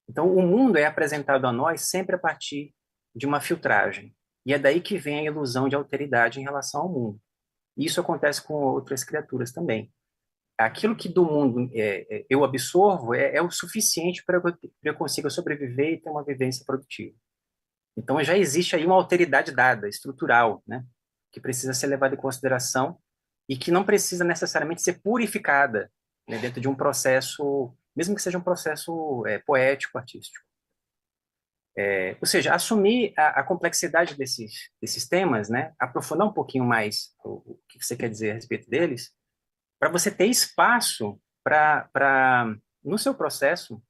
Então, o mundo é apresentado a nós sempre a partir de uma filtragem. E é daí que vem a ilusão de alteridade em relação ao mundo. E isso acontece com outras criaturas também. Aquilo que do mundo eu absorvo é o suficiente para que eu consiga sobreviver e ter uma vivência produtiva. Então, já existe aí uma alteridade dada, estrutural, né, que precisa ser levada em consideração e que não precisa necessariamente ser purificada, né, dentro de um processo, mesmo que seja um processo poético, artístico. Ou seja, assumir a complexidade desses temas, né, aprofundar um pouquinho mais o que você quer dizer a respeito deles, para você ter espaço no seu processo,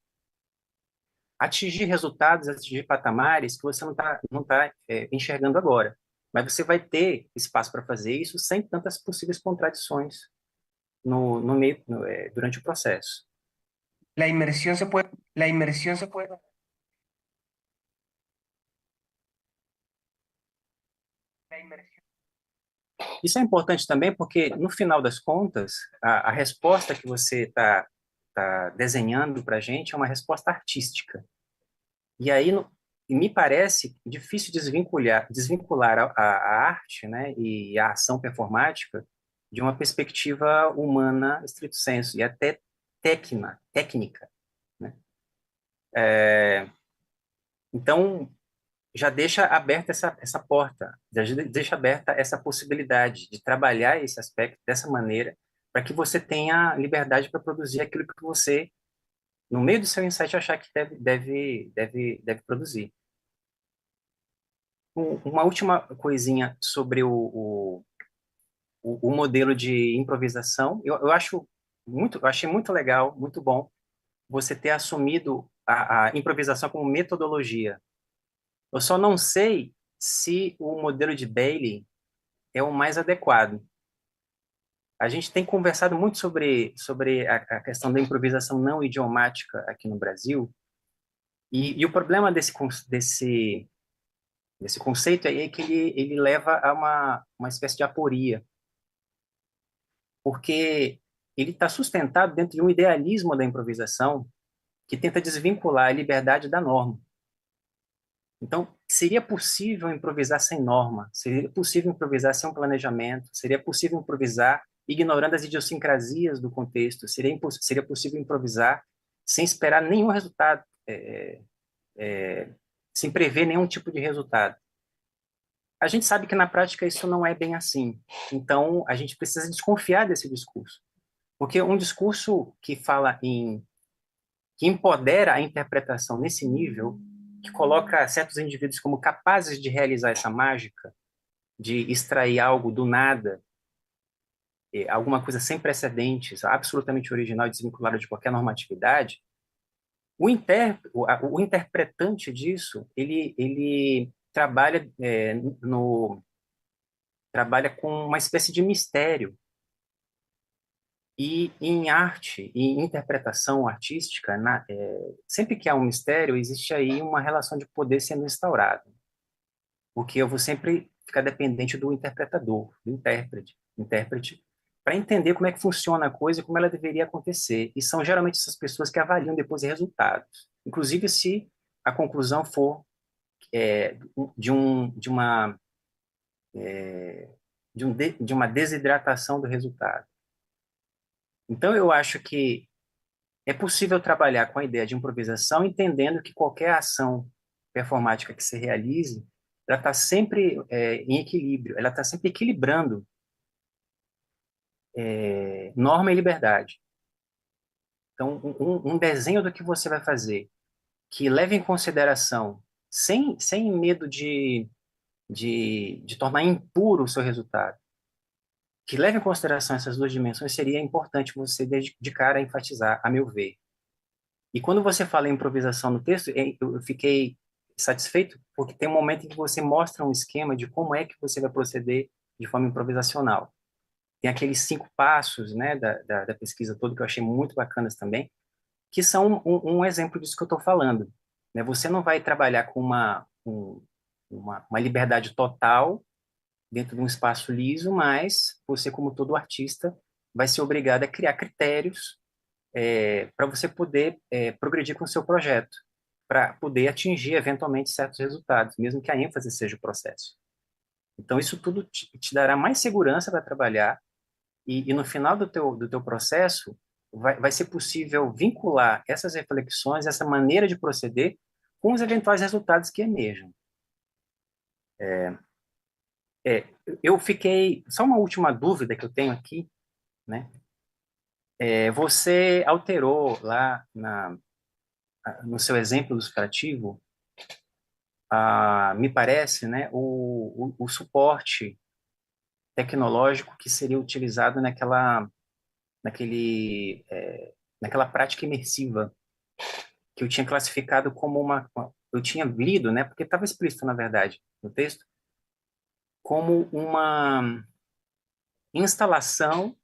atingir resultados, atingir patamares que você não tá enxergando agora. Mas você vai ter espaço para fazer isso sem tantas possíveis contradições durante o processo. La inmersión se puede, la inmersión se puede, la inmersión. Isso é importante também porque, no final das contas, a resposta que você tá desenhando para a gente é uma resposta artística. E aí me parece difícil desvincular a arte, né, e a ação performática de uma perspectiva humana, estrito sensu, e até técnica, né? Então, já deixa aberta essa porta, já deixa aberta essa possibilidade de trabalhar esse aspecto dessa maneira, para que você tenha liberdade para produzir aquilo que você, no meio do seu insight, achar que deve produzir. Uma última coisinha sobre o modelo de improvisação. Eu achei muito legal, muito bom você ter assumido a improvisação como metodologia. Eu só não sei se o modelo de Bailey é o mais adequado. A gente tem conversado muito sobre a questão da improvisação não idiomática aqui no Brasil, e o problema desse conceito é que ele leva a uma espécie de aporia, porque ele está sustentado dentro de um idealismo da improvisação que tenta desvincular a liberdade da norma. Então, seria possível improvisar sem norma, seria possível improvisar sem um planejamento, seria possível improvisar ignorando as idiosincrasias do contexto, seria possível improvisar sem esperar nenhum resultado, sem prever nenhum tipo de resultado. A gente sabe que na prática isso não é bem assim. Então, a gente precisa desconfiar desse discurso. Porque um discurso que fala que empodera a interpretação nesse nível, que coloca certos indivíduos como capazes de realizar essa mágica, de extrair algo do nada, alguma coisa sem precedentes, absolutamente original e desvinculada de qualquer normatividade, o interpretante disso, ele trabalha, trabalha com uma espécie de mistério. E em arte e interpretação artística, sempre que há um mistério, existe aí uma relação de poder sendo instaurada. Porque eu vou sempre ficar dependente do interpretador, do intérprete, para entender como é que funciona a coisa e como ela deveria acontecer. E são geralmente essas pessoas que avaliam depois os resultados. Inclusive se a conclusão for de uma desidratação do resultado. Então, eu acho que é possível trabalhar com a ideia de improvisação, entendendo que qualquer ação performática que se realize, ela está sempre em equilíbrio, ela está sempre equilibrando norma e liberdade. Então, um desenho do que você vai fazer, que leve em consideração, sem medo de tornar impuro o seu resultado, que leve em consideração essas duas dimensões, seria importante você dedicar a enfatizar, a meu ver. E quando você fala em improvisação no texto, eu fiquei satisfeito porque tem um momento em que você mostra um esquema de como é que você vai proceder de forma improvisacional. Tem aqueles 5 passos, né, da pesquisa toda que eu achei muito bacanas também, que são um exemplo disso que eu estou falando. Né? Você não vai trabalhar com uma liberdade total dentro de um espaço liso, mas você, como todo artista, vai ser obrigado a criar critérios para você poder progredir com o seu projeto, para poder atingir eventualmente certos resultados, mesmo que a ênfase seja o processo. Então, isso tudo te dará mais segurança para trabalhar e no final do teu processo, vai ser possível vincular essas reflexões, essa maneira de proceder com os eventuais resultados que emerjam. Eu fiquei... Só uma última dúvida que eu tenho aqui, né? Você alterou lá no seu exemplo ilustrativo, me parece, né, o suporte tecnológico que seria utilizado naquela prática imersiva que eu tinha classificado como eu tinha lido, né, porque estava explícito, na verdade, no texto, como uma instalação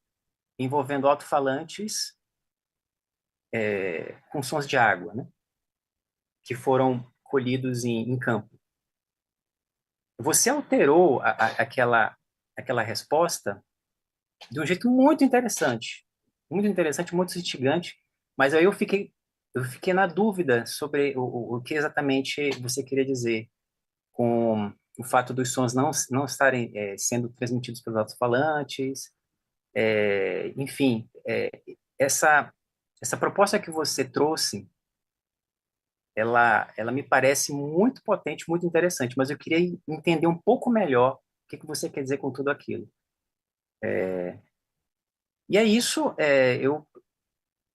envolvendo alto-falantes com sons de água, né, que foram colhidos em campo. Você alterou aquela resposta de um jeito muito interessante, muito instigante, mas aí eu fiquei na dúvida sobre o que exatamente você queria dizer com o fato dos sons não estarem sendo transmitidos pelos alto-falantes, enfim, essa proposta que você trouxe, ela me parece muito potente, muito interessante, mas eu queria entender um pouco melhor o que você quer dizer com tudo aquilo. E é isso, eu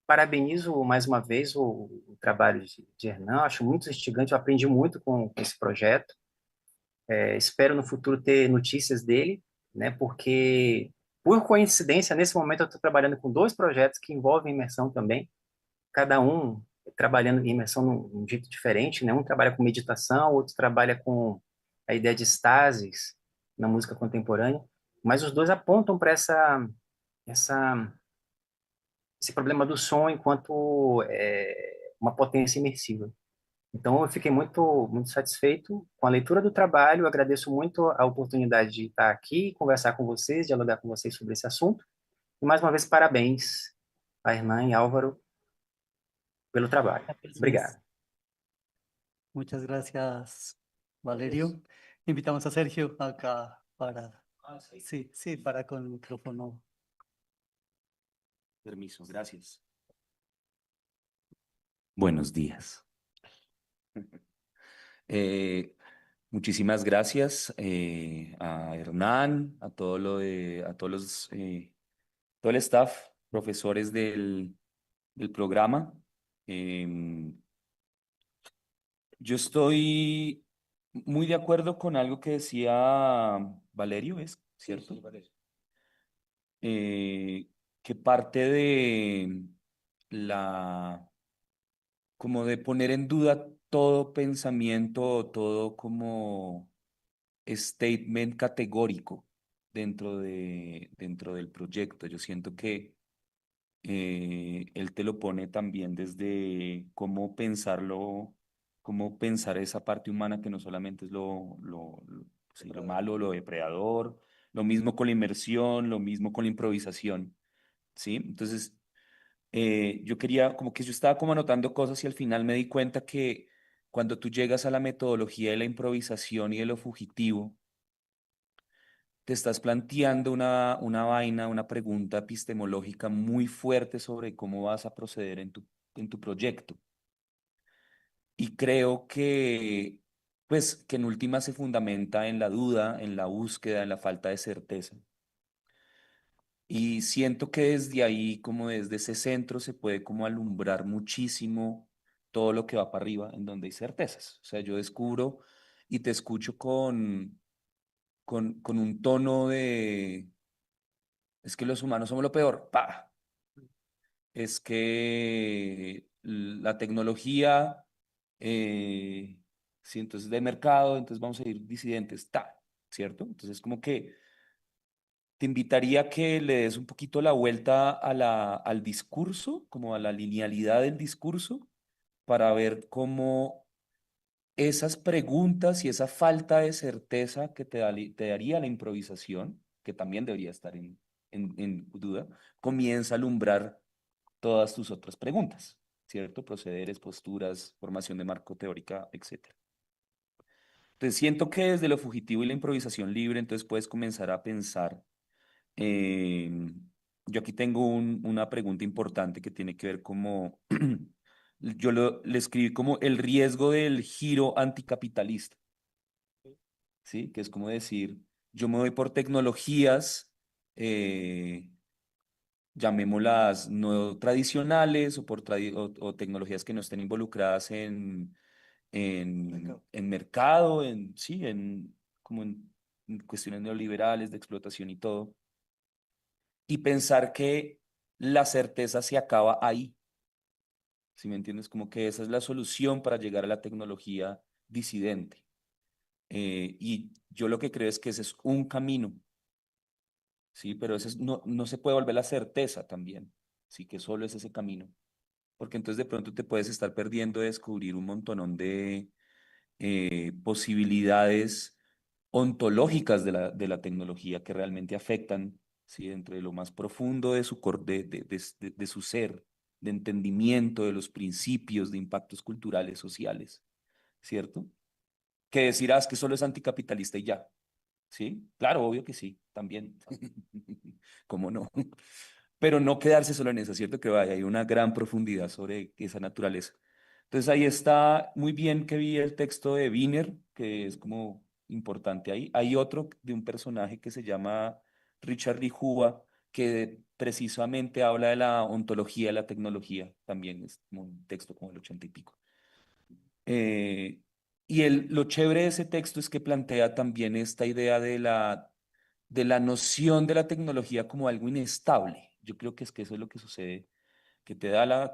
parabenizo mais uma vez o trabalho de Hernan, acho muito instigante, eu aprendi muito com esse projeto, espero no futuro ter notícias dele, né, porque, por coincidência, nesse momento eu estou trabalhando com 2 projetos que envolvem imersão também, cada um trabalhando em imersão num jeito diferente, né, um trabalha com meditação, outro trabalha com a ideia de estases na música contemporânea, mas os 2 apontam para esse problema do som enquanto uma potência imersiva. Então, eu fiquei muito, muito satisfeito com a leitura do trabalho, agradeço muito a oportunidade de estar aqui, conversar com vocês, dialogar com vocês sobre esse assunto, E mais uma vez, parabéns a Hernan e Álvaro pelo trabalho. Obrigado. Muchas gracias, Valerio. Invitamos a Sergio acá para, sí, sí, para con el micrófono. Permiso, gracias. Buenos días. Muchísimas gracias a Hernán, a todo el staff, profesores del programa. Yo estoy muy de acuerdo con algo que decía Valerio, ¿es cierto? Sí, Valerio. Que parte de la como de poner en duda todo pensamiento o todo como statement categórico dentro del proyecto. Yo siento que él te lo pone también desde cómo pensar esa parte humana que no solamente es sí, lo malo, lo depredador, lo mismo con la inmersión, lo mismo con la improvisación, ¿sí? Entonces, yo estaba como anotando cosas y al final me di cuenta que cuando tú llegas a la metodología de la improvisación y de lo fugitivo, te estás planteando una pregunta epistemológica muy fuerte sobre cómo vas a proceder en tu proyecto. Y creo que en última se fundamenta en la duda, en la búsqueda, en la falta de certeza. Y siento que desde ahí, como desde ese centro, se puede como alumbrar muchísimo todo lo que va para arriba en donde hay certezas. O sea, yo descubro y te escucho con un tono de, es que los humanos somos lo peor, pa. Es que la tecnología, sí, entonces de mercado, entonces vamos a ir disidentes, ta, ¿cierto? Entonces como que te invitaría a que le des un poquito la vuelta al discurso, como a la linealidad del discurso, para ver cómo esas preguntas y esa falta de certeza que te daría la improvisación, que también debería estar en duda, comienza a alumbrar todas tus otras preguntas, ¿cierto? Procederes, posturas, formación de marco teórica, etcétera. Entonces siento que desde lo fugitivo y la improvisación libre, entonces puedes comenzar a pensar. eh, yo aquí tengo una pregunta importante que tiene que ver como, le escribí como el riesgo del giro anticapitalista, ¿sí? Que es como decir, yo me voy por tecnologías, eh, llamémoslas no tradicionales o tecnologías que no estén involucradas en mercado, sí, como en cuestiones neoliberales de explotación y todo, y pensar que la certeza se acaba ahí. ¿Sí me entiendes? Como que esa es la solución para llegar a la tecnología disidente. Y yo lo que creo es que ese es un camino, ¿sí? Pero no se puede volver la certeza también, ¿sí? Que solo es ese camino. Porque entonces de pronto te puedes estar perdiendo de descubrir un montonón de posibilidades ontológicas de la tecnología que realmente afectan, ¿sí? Dentro de lo más profundo de de su ser, de entendimiento de los principios, de impactos culturales, sociales, ¿cierto? Que decirás que solo es anticapitalista y ya, ¿sí? Claro, obvio que sí, también. ¿Cómo no? Pero no quedarse solo en eso, ¿cierto? Que vaya, hay una gran profundidad sobre esa naturaleza. Entonces ahí está muy bien que vi el texto de Wiener, que es como importante ahí. Hay otro de un personaje que se llama Richard Lijúa, que precisamente habla de la ontología de la tecnología, también es como un texto como el 80 y pico. Eh, lo chévere de ese texto es que plantea también esta idea de la noción de la tecnología como algo inestable. Yo creo que es que eso es lo que sucede, que te da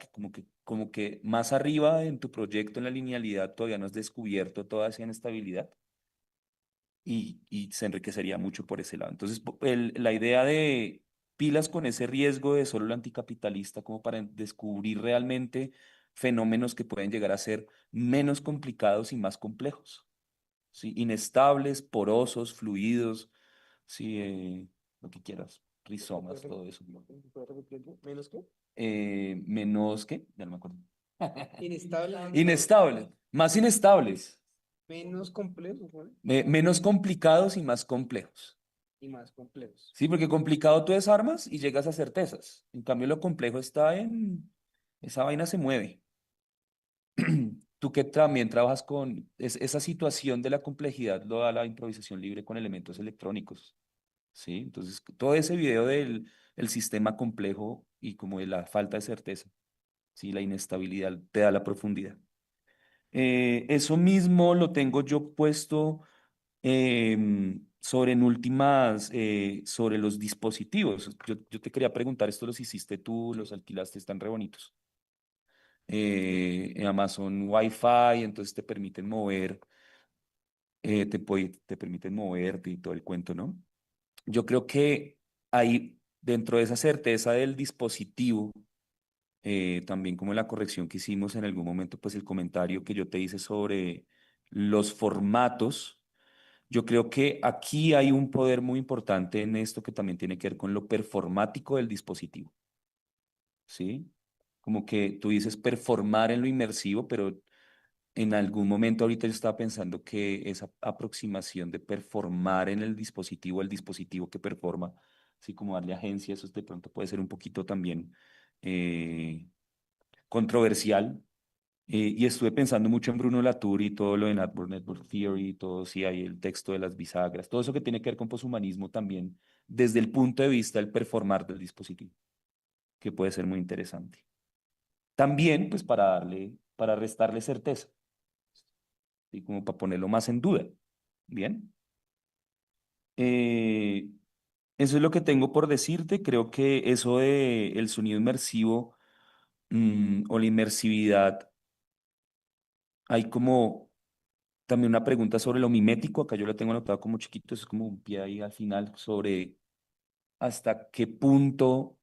como que más arriba en tu proyecto, en la linealidad, todavía no has descubierto toda esa inestabilidad y se enriquecería mucho por ese lado. Entonces, la idea de pilas con ese riesgo de solo lo anticapitalista como para descubrir realmente fenómenos que pueden llegar a ser menos complicados y más complejos, ¿sí? Inestables, porosos, fluidos, ¿sí? Lo que quieras, rizomas, ¿Puedes todo eso. puedes repetirlo? ¿Menos qué? Menos que, ya no me acuerdo. Inestable. Inestable, más inestables, Menos complejos, ¿no? menos complicados y más complejos. Y más complejos. Sí, porque complicado tú desarmas y llegas a certezas. En cambio, lo complejo está en esa vaina se mueve. Tú que también trabajas con esa situación de la complejidad, lo da la improvisación libre con elementos electrónicos. Sí, entonces todo ese video del el sistema complejo y como de la falta de certeza, sí, la inestabilidad te da la profundidad. Eso mismo lo tengo yo puesto sobre en últimas, sobre los dispositivos. Yo te quería preguntar, ¿esto los hiciste tú, los alquilaste, están re bonitos? En Amazon Wi-Fi, entonces te permiten mover, te permiten moverte y todo el cuento, ¿no? Yo creo que ahí, dentro de esa certeza del dispositivo, también como la corrección que hicimos en algún momento, pues el comentario que yo te hice sobre los formatos, yo creo que aquí hay un poder muy importante en esto que también tiene que ver con lo performático del dispositivo, ¿sí? Como que tú dices performar en lo inmersivo, pero en algún momento ahorita yo estaba pensando que esa aproximación de performar en el dispositivo que performa, así como darle agencia, eso de pronto puede ser un poquito también eh, controversial. Y estuve pensando mucho en Bruno Latour y todo lo de Network Theory, todo, sí, hay el texto de las bisagras, todo eso que tiene que ver con poshumanismo también, desde el punto de vista del performar del dispositivo, que puede ser muy interesante. También, pues, para restarle certeza y como para ponerlo más en duda. Bien. Eh, Eso es lo que tengo por decirte. Creo que eso de el sonido inmersivo o la inmersividad, hay como también una pregunta sobre lo mimético. Acá yo lo tengo anotado como chiquito, eso es como un pie ahí al final sobre hasta qué punto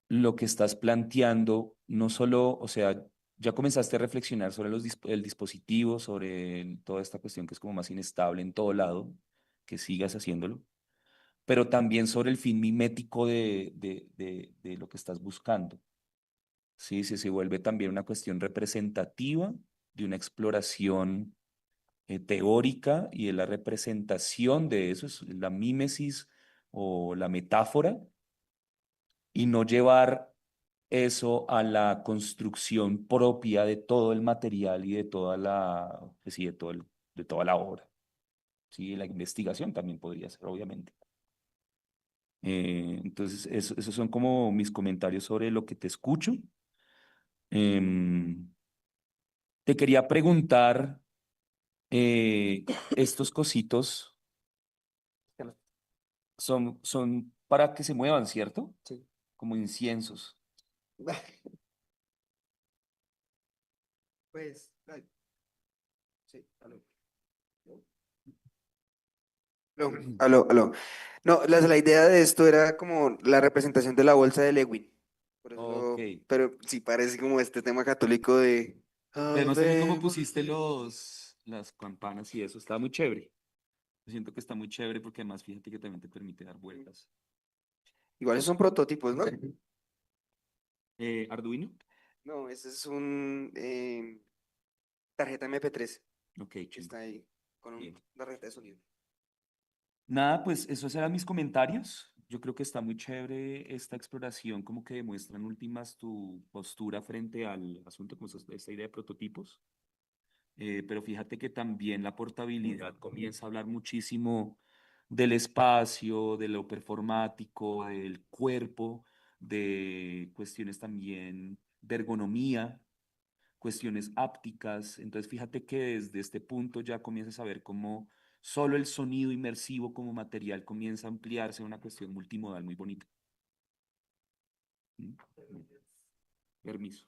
lo que estás planteando, no solo, o sea, ya comenzaste a reflexionar sobre el dispositivo, sobre toda esta cuestión que es como más inestable en todo lado, que sigas haciéndolo, pero también sobre el fin mimético de lo que estás buscando. Sí, sí, se vuelve también una cuestión representativa de una exploración teórica y de la representación de eso, es la mímesis o la metáfora, y no llevar eso a la construcción propia de todo el material y de toda la, pues sí, de toda la obra. Sí, la investigación también podría ser, obviamente. Entonces, esos son como mis comentarios sobre lo que te escucho. Em, Te quería preguntar, eh, estos cositos son para que se muevan, ¿cierto? Sí. Como inciensos. Pues, ay, sí, aló. Aló, aló, aló. No, la idea de esto era como la representación de la bolsa de Lewin. Por eso Ok. pero sí parece como este tema católico de Además, también como habemos pusiste las campanas y eso, está muy chévere. Yo siento que está muy chévere porque además fíjate que también te permite dar vueltas. Igual esos son prototipos, ¿no? Arduino. No, ese es un tarjeta MP3 Ok, que chimba. está ahí con Bien. una tarjeta de sonido. Nada, pues esos eran mis comentarios. Yo creo que está muy chévere esta exploración, como que demuestra en últimas tu postura frente al asunto, como esta idea de prototipos. Pero fíjate que también la portabilidad comienza a hablar muchísimo del espacio, de lo performático, del cuerpo, de cuestiones también de ergonomía, cuestiones ápticas. Entonces, fíjate que desde este punto ya comienzas a ver cómo solo el sonido inmersivo como material comienza a ampliarse a una cuestión multimodal muy bonita. ¿Mm? Permiso.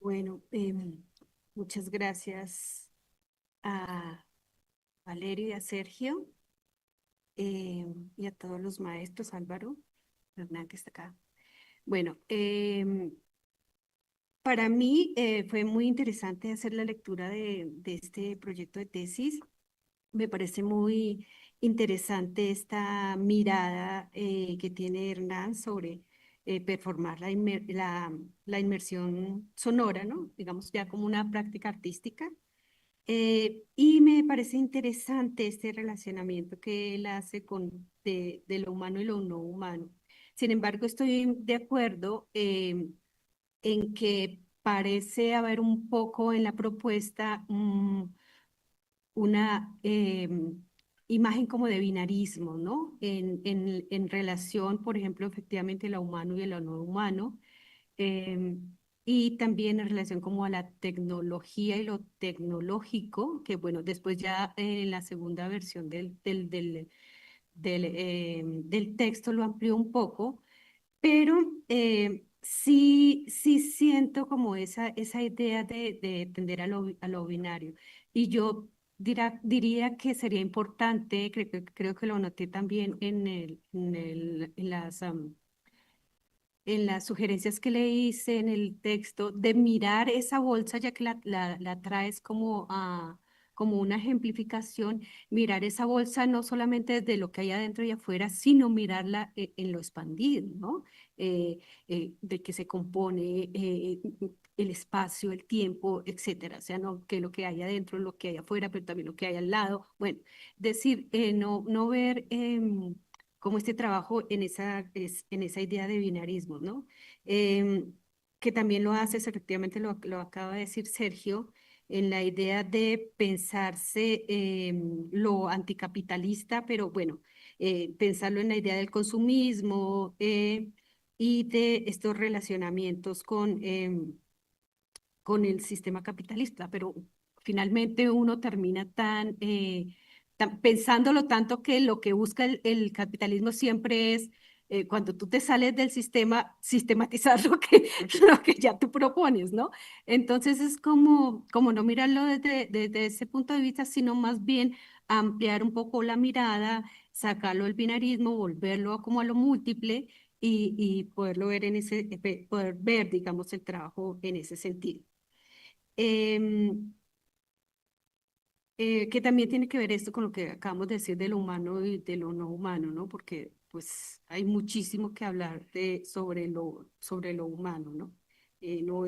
Bueno, Muchas gracias a Valerio y a Sergio y a todos los maestros, Álvaro, Hernán, que está acá. Bueno, para mí fue muy interesante hacer la lectura de este proyecto de tesis. Me parece muy interesante esta mirada que tiene Hernán sobre performar la inmersión sonora, ¿no? Digamos ya como una práctica artística. Y me parece interesante este relacionamiento que él hace de lo humano y lo no humano. Sin embargo, estoy de acuerdo en que parece haber un poco en la propuesta una imagen como de binarismo, ¿no? En relación, por ejemplo, efectivamente, lo humano y lo no humano, y también en relación como a la tecnología y lo tecnológico, que bueno, después ya en la segunda versión del texto lo amplió un poco, pero sí siento como esa idea de tender a lo binario. Y yo diría que sería importante, creo que lo noté también en las sugerencias que le hice en el texto, de mirar esa bolsa, ya que la traes como una ejemplificación, mirar esa bolsa no solamente desde lo que hay adentro y afuera, sino mirarla en lo expandido, ¿no? De que se compone el espacio, el tiempo, etcétera. O sea, no que lo que hay adentro, lo que hay afuera, pero también lo que hay al lado. Bueno, decir, no ver como este trabajo en esa idea de binarismo, ¿no? Em, que también lo haces, efectivamente lo acaba de decir Sergio, en la idea de pensarse lo anticapitalista, pero bueno, pensarlo en la idea del consumismo y de estos relacionamientos con el sistema capitalista, pero finalmente uno termina pensándolo tanto que lo que busca el capitalismo siempre es, cuando tú te sales del sistema, sistematizar lo que ya tú propones, ¿no? Entonces es como no mirarlo desde ese punto de vista, sino más bien ampliar un poco la mirada, sacarlo del binarismo, volverlo como a lo múltiple y poderlo ver poder ver, digamos, el trabajo en ese sentido. Em, que también tiene que ver esto con lo que acabamos de decir de lo humano y de lo no humano, ¿no? Porque pues hay muchísimo que hablar sobre lo humano, ¿no? No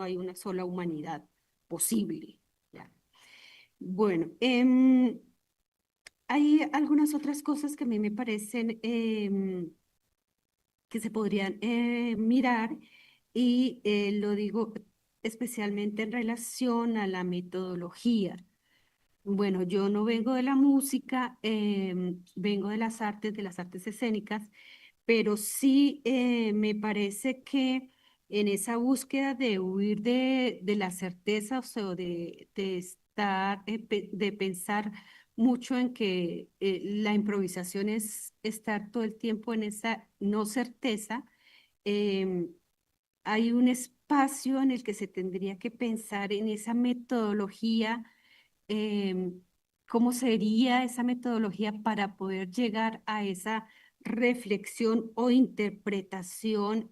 hay una sola humanidad posible, ¿ya? Bueno, hay algunas otras cosas que a mí me parecen que se podrían mirar y lo digo especialmente en relación a la metodología. Bueno, yo no vengo de la música, vengo de las artes escénicas, pero sí me parece que en esa búsqueda de huir de la certeza, o sea, de estar, de pensar mucho en que la improvisación es estar todo el tiempo en esa no certeza, em, hay un espacio en el que se tendría que pensar en esa metodología, em, cómo sería esa metodología para poder llegar a esa reflexión o interpretación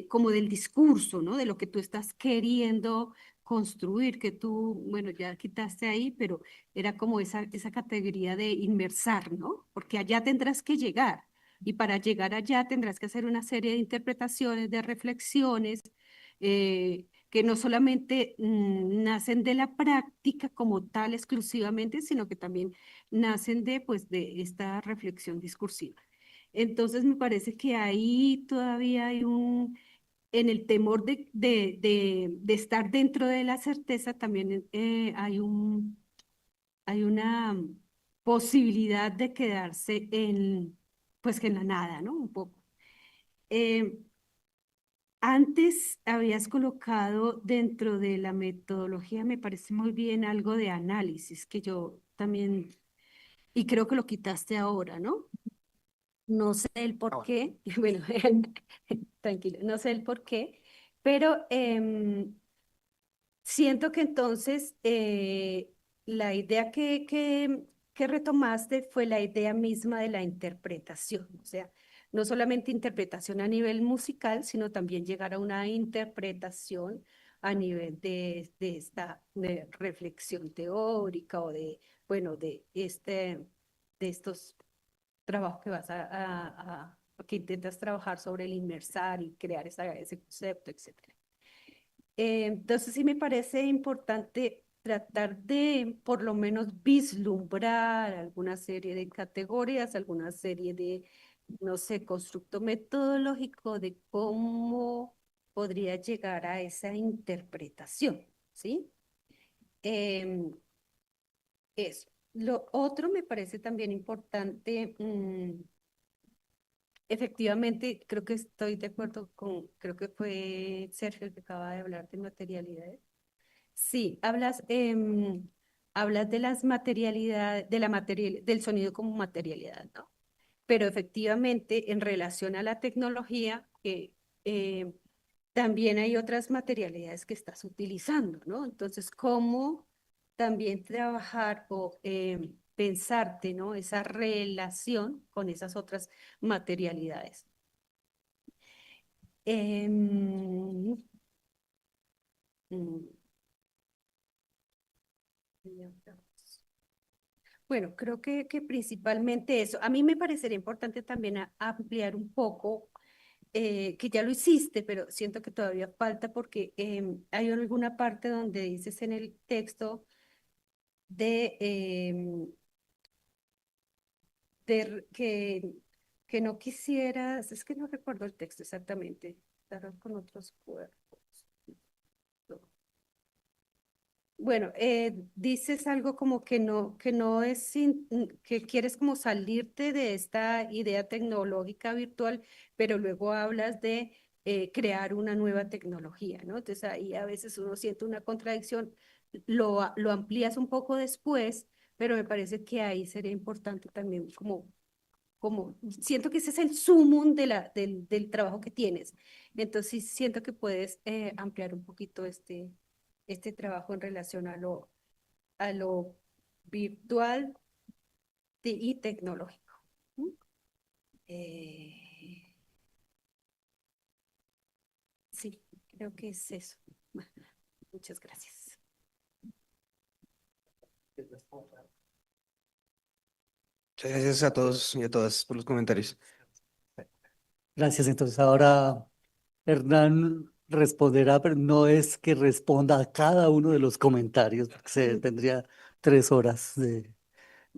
como del discurso, ¿no? De lo que tú estás queriendo construir, que tú, bueno, ya quitaste ahí, pero era como esa categoría de inmersar, ¿no? Porque allá tendrás que llegar. Y para llegar allá tendrás que hacer una serie de interpretaciones, de reflexiones, que no solamente nacen de la práctica como tal exclusivamente, sino que también nacen pues, de esta reflexión discursiva. Entonces me parece que ahí todavía en el temor de estar dentro de la certeza, también hay una posibilidad de quedarse pues que en la nada, ¿no? Un poco. Eh, Antes habías colocado dentro de la metodología, me parece muy bien, algo de análisis, que yo también, y creo que lo quitaste ahora, ¿no? No sé el por Bueno, qué, bueno, tranquilo, no sé el por qué, pero siento que entonces la idea que retomaste fue la idea misma de la interpretación, o sea, no solamente interpretación a nivel musical, sino también llegar a una interpretación a nivel de esta de reflexión teórica o de, bueno, de estos trabajos que que intentas trabajar sobre el inmersar y crear ese concepto, etcétera. Entonces sí me parece importante tratar de por lo menos vislumbrar alguna serie de categorías, alguna serie de, no sé, constructo metodológico de cómo podría llegar a esa interpretación, ¿sí? Em, Eso. Lo otro me parece también importante, efectivamente, creo que estoy de acuerdo creo que fue Sergio el que acaba de hablar de materialidades. Sí, hablas de las materialidades, del sonido como materialidad, ¿no? Pero efectivamente, en relación a la tecnología, también hay otras materialidades que estás utilizando, ¿no? Entonces, ¿cómo también trabajar o pensarte, ¿no? Esa relación con esas otras materialidades. Em, mm, Bueno, creo que principalmente eso. A mí me parecería importante también ampliar un poco, que ya lo hiciste, pero siento que todavía falta porque hay alguna parte donde dices en el texto de, que no quisieras, es que no recuerdo el texto exactamente, estar con otros cuerpos. Bueno, dices algo como que no es, que quieres como salirte de esta idea tecnológica virtual, pero luego hablas de crear una nueva tecnología, ¿no? Entonces ahí a veces uno siente una contradicción, lo amplías un poco después, pero me parece que ahí sería importante también como siento que ese es el sumum del trabajo que tienes. Entonces sí siento que puedes ampliar un poquito este trabajo en relación a lo virtual y tecnológico. ¿Mm? Eh, sí, creo que es eso. Bueno, muchas gracias. Muchas gracias a todos y a todas por los comentarios. Gracias. Entonces ahora Hernán responderá, pero no es que responda a cada uno de los comentarios, porque se tendría 3 horas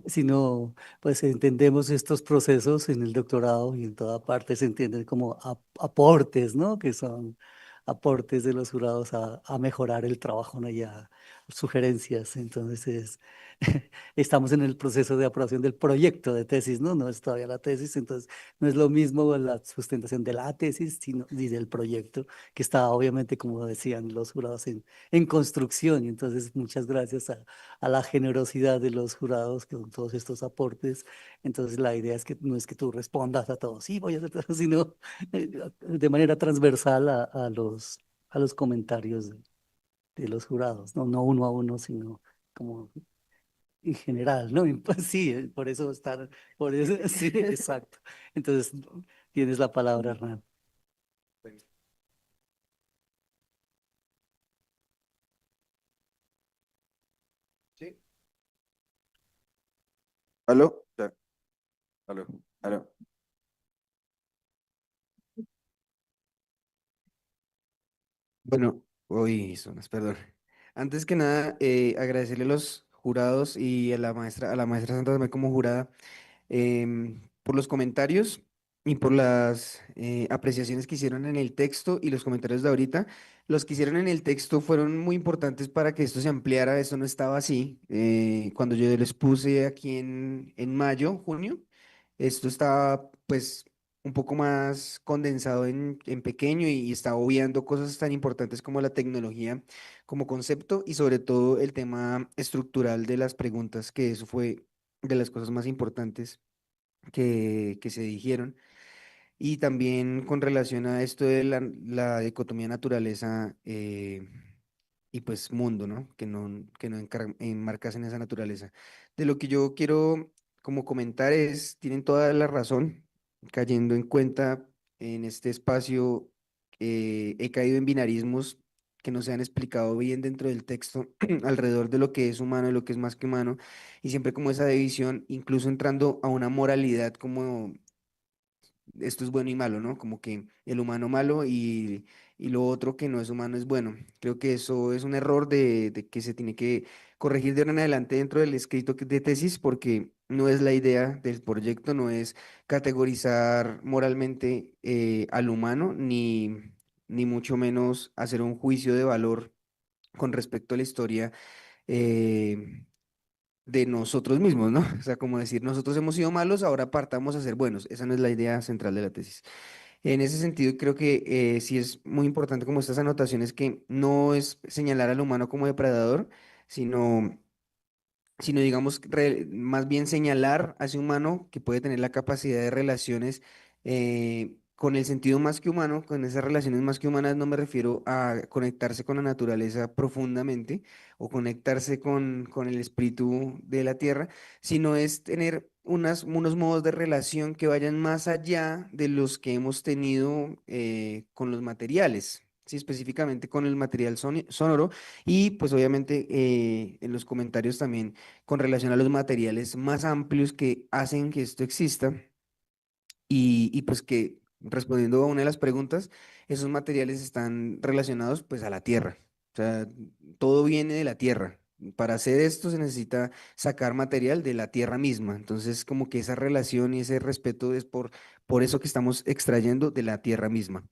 sino pues entendemos estos procesos en el doctorado y en toda parte se entienden como aportes, ¿no? Que son aportes de los jurados a mejorar el trabajo, ¿no? Y a sugerencias. Entonces, estamos en el proceso de aprobación del proyecto de tesis, ¿no? No es todavía la tesis, entonces no es lo mismo la sustentación de la tesis, sino y del proyecto, que está obviamente, como decían los jurados, en construcción. Y entonces, muchas gracias a la generosidad de los jurados con todos estos aportes. Entonces la idea es que no es que tú respondas a todos, sí, voy a hacer todo, sino de manera transversal a los comentarios de los jurados, ¿no? No uno a uno, sino como en general, ¿no? Y pues sí, por eso estar, por eso, sí, exacto. Entonces, tienes la palabra, Hernán. ¿Sí? ¿Aló? Ya. ¿Aló? ¿Aló? Bueno, uy, zonas, perdón. Antes que nada, agradecerle a los jurados y a la maestra Santa también como jurada, por los comentarios y por las apreciaciones que hicieron en el texto y los comentarios de ahorita. Los que hicieron en el texto fueron muy importantes para que esto se ampliara, esto no estaba así. Cuando yo les puse aquí en mayo, junio, esto estaba pues un poco más condensado en pequeño y está obviando cosas tan importantes como la tecnología como concepto y sobre todo el tema estructural de las preguntas, que eso fue de las cosas más importantes que se dijeron. Y también con relación a esto de la dicotomía naturaleza y pues mundo, ¿no? Que no enmarcas en esa naturaleza. De lo que yo quiero como comentar es, tienen toda la razón, cayendo en cuenta en este espacio, he caído en binarismos que no se han explicado bien dentro del texto alrededor de lo que es humano y lo que es más que humano, y siempre como esa división, incluso entrando a una moralidad como esto es bueno y malo, ¿no? Como que el humano malo y lo otro que no es humano es bueno. Creo que eso es un error de que se tiene que corregir de ahora en adelante dentro del escrito de tesis, porque no es la idea del proyecto, no es categorizar moralmente al humano, ni mucho menos hacer un juicio de valor con respecto a la historia. De nosotros mismos, ¿no? O sea, como decir, nosotros hemos sido malos, ahora partamos a ser buenos. Esa no es la idea central de la tesis. En ese sentido, creo que sí es muy importante como estas anotaciones que no es señalar al humano como depredador, sino digamos, más bien señalar a ese humano que puede tener la capacidad de relaciones con el sentido más que humano, con esas relaciones más que humanas no me refiero a conectarse con la naturaleza profundamente o conectarse con el espíritu de la tierra, sino es tener unos modos de relación que vayan más allá de los que hemos tenido con los materiales. Sí, específicamente con el material sonoro y pues obviamente en los comentarios también con relación a los materiales más amplios que hacen que esto exista y pues que respondiendo a una de las preguntas, esos materiales están relacionados pues a la tierra. O sea, todo viene de la tierra. Para hacer esto se necesita sacar material de la tierra misma. Entonces, como que esa relación y ese respeto es por eso que estamos extrayendo de la tierra misma.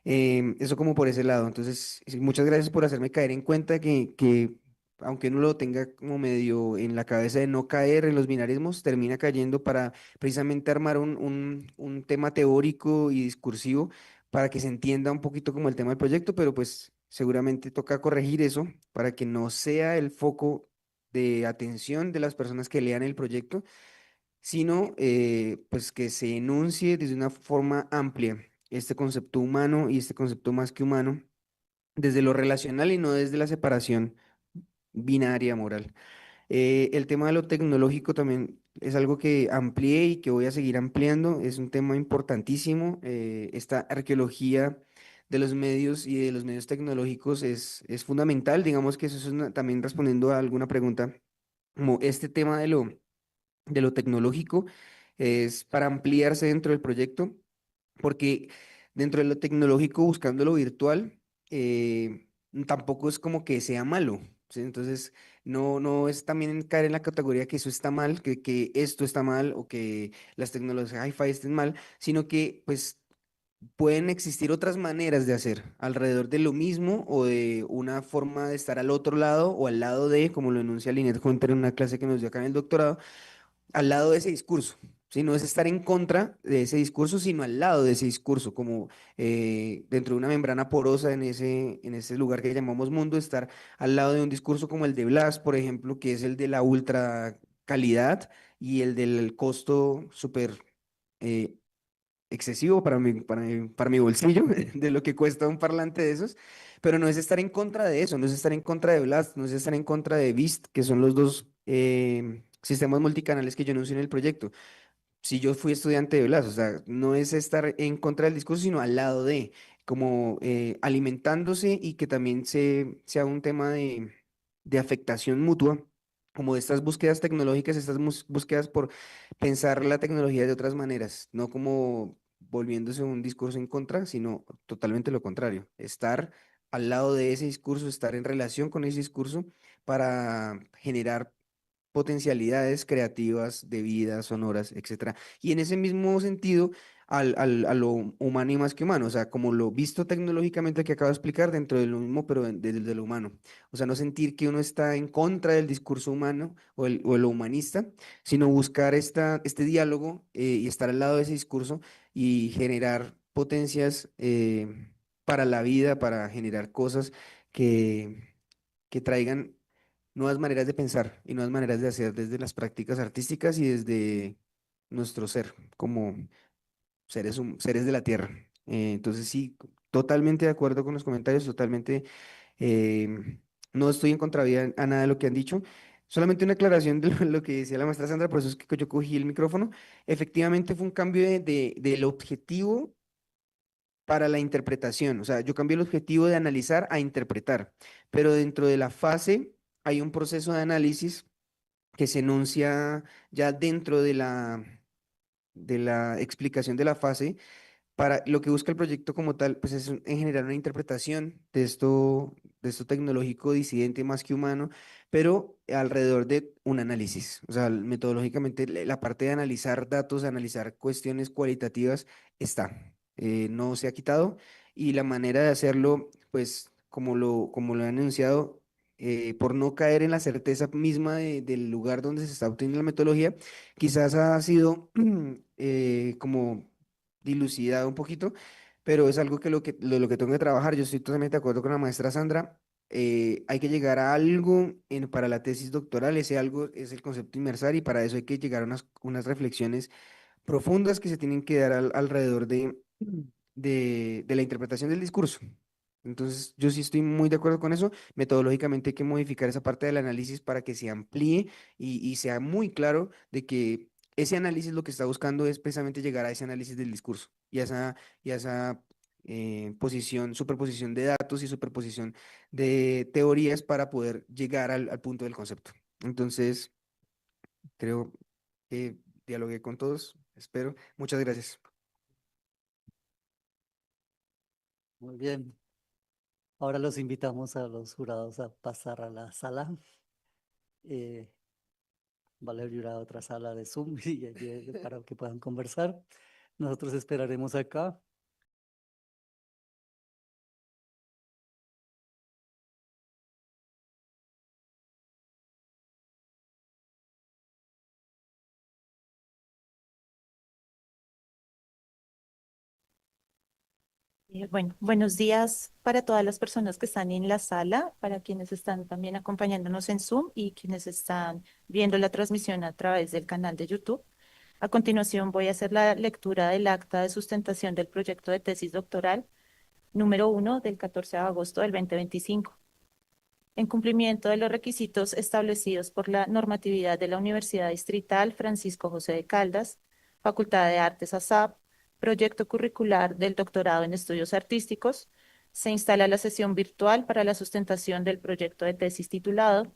Eso como por ese lado. Entonces, sí, muchas gracias por hacerme caer en cuenta que aunque uno lo tenga como medio en la cabeza de no caer en los binarismos, termina cayendo para precisamente armar un tema teórico y discursivo para que se entienda un poquito como el tema del proyecto, pero pues seguramente toca corregir eso para que no sea el foco de atención de las personas que lean el proyecto, sino pues que se enuncie desde una forma amplia este concepto humano y este concepto más que humano, desde lo relacional y no desde la separación binaria moral. El tema de lo tecnológico también es algo que amplié y que voy a seguir ampliando, es un tema importantísimo. Esta arqueología de los medios y de los medios tecnológicos es fundamental, digamos que eso es también respondiendo a alguna pregunta, como este tema de lo tecnológico es para ampliarse dentro del proyecto, porque dentro de lo tecnológico, buscando lo virtual, tampoco es como que sea malo. ¿Sí? Entonces, no es también caer en la categoría que eso está mal, que esto está mal o que las tecnologías hi-fi estén mal, sino que pues pueden existir otras maneras de hacer alrededor de lo mismo o de una forma de estar al otro lado o al lado de, como lo enuncia Linet Hunter en una clase que nos dio acá en el doctorado, al lado de ese discurso. ¿Sí? No es estar en contra de ese discurso, sino al lado de ese discurso, como dentro de una membrana porosa en ese lugar que llamamos mundo, estar al lado de un discurso como el de Blas, por ejemplo, que es el de la ultra calidad y el del costo súper eh, excesivo para mi bolsillo, de lo que cuesta un parlante de esos, pero no es estar en contra de eso, no es estar en contra de Blast, no es estar en contra de Beast, que son los dos sistemas multicanales que yo anuncio en el proyecto. Si yo fui estudiante de Blas, o sea, no es estar en contra del discurso, sino al lado de, como alimentándose y que también sea un tema de afectación mutua, como de estas búsquedas tecnológicas, estas búsquedas por pensar la tecnología de otras maneras, no como volviéndose un discurso en contra, sino totalmente lo contrario, estar al lado de ese discurso, estar en relación con ese discurso para generar potencialidades creativas de vida, sonoras, etcétera. Y en ese mismo sentido, a lo humano y más que humano, o sea, como lo visto tecnológicamente que acabo de explicar, dentro de lo mismo, pero desde lo humano. O sea, no sentir que uno está en contra del discurso humano o lo humanista, sino buscar este diálogo y estar al lado de ese discurso y generar potencias para la vida, para generar cosas que traigan nuevas maneras de pensar y nuevas maneras de hacer desde las prácticas artísticas y desde nuestro ser como seres de la tierra. Entonces sí, totalmente de acuerdo con los comentarios, totalmente No estoy en contravía a nada de lo que han dicho. Solamente una aclaración de lo que decía la maestra Sandra, por eso es que yo cogí el micrófono. Efectivamente fue un cambio del objetivo para la interpretación. O sea, yo cambié el objetivo de analizar a interpretar, pero dentro de la fase hay un proceso de análisis que se enuncia ya dentro de la explicación de la fase. Para lo que busca el proyecto como tal, pues es en generar una interpretación de esto tecnológico disidente más que humano, pero alrededor de un análisis. O sea, metodológicamente la parte de analizar datos, analizar cuestiones cualitativas está, no se ha quitado y la manera de hacerlo, pues como lo han anunciado, por no caer en la certeza misma del lugar donde se está obteniendo la metodología, quizás ha sido como dilucidado un poquito, pero es algo que lo que tengo que trabajar. Yo estoy totalmente de acuerdo con la maestra Sandra. Hay que llegar a algo para la tesis doctoral, ese algo es el concepto inmersar y para eso hay que llegar a unas reflexiones profundas que se tienen que dar alrededor de la interpretación del discurso. Entonces, yo sí estoy muy de acuerdo con eso. Metodológicamente hay que modificar esa parte del análisis para que se amplíe y sea muy claro de que ese análisis lo que está buscando es precisamente llegar a ese análisis del discurso y a esa posición, superposición de datos y superposición de teorías para poder llegar al punto del concepto. Entonces, creo que dialogué con todos, espero. Muchas gracias. Muy bien. Ahora los invitamos a los jurados a pasar a la sala. Valerio irá a otra sala de Zoom y allí para que puedan conversar. Nosotros esperaremos acá. Bueno, buenos días para todas las personas que están en la sala, para quienes están también acompañándonos en Zoom y quienes están viendo la transmisión a través del canal de YouTube. A continuación voy a hacer la lectura del acta de sustentación del proyecto de tesis doctoral número 1 del 14 de agosto del 2025. En cumplimiento de los requisitos establecidos por la normatividad de la Universidad Distrital Francisco José de Caldas, Facultad de Artes ASAP, proyecto curricular del doctorado en estudios artísticos, se instala la sesión virtual para la sustentación del proyecto de tesis titulado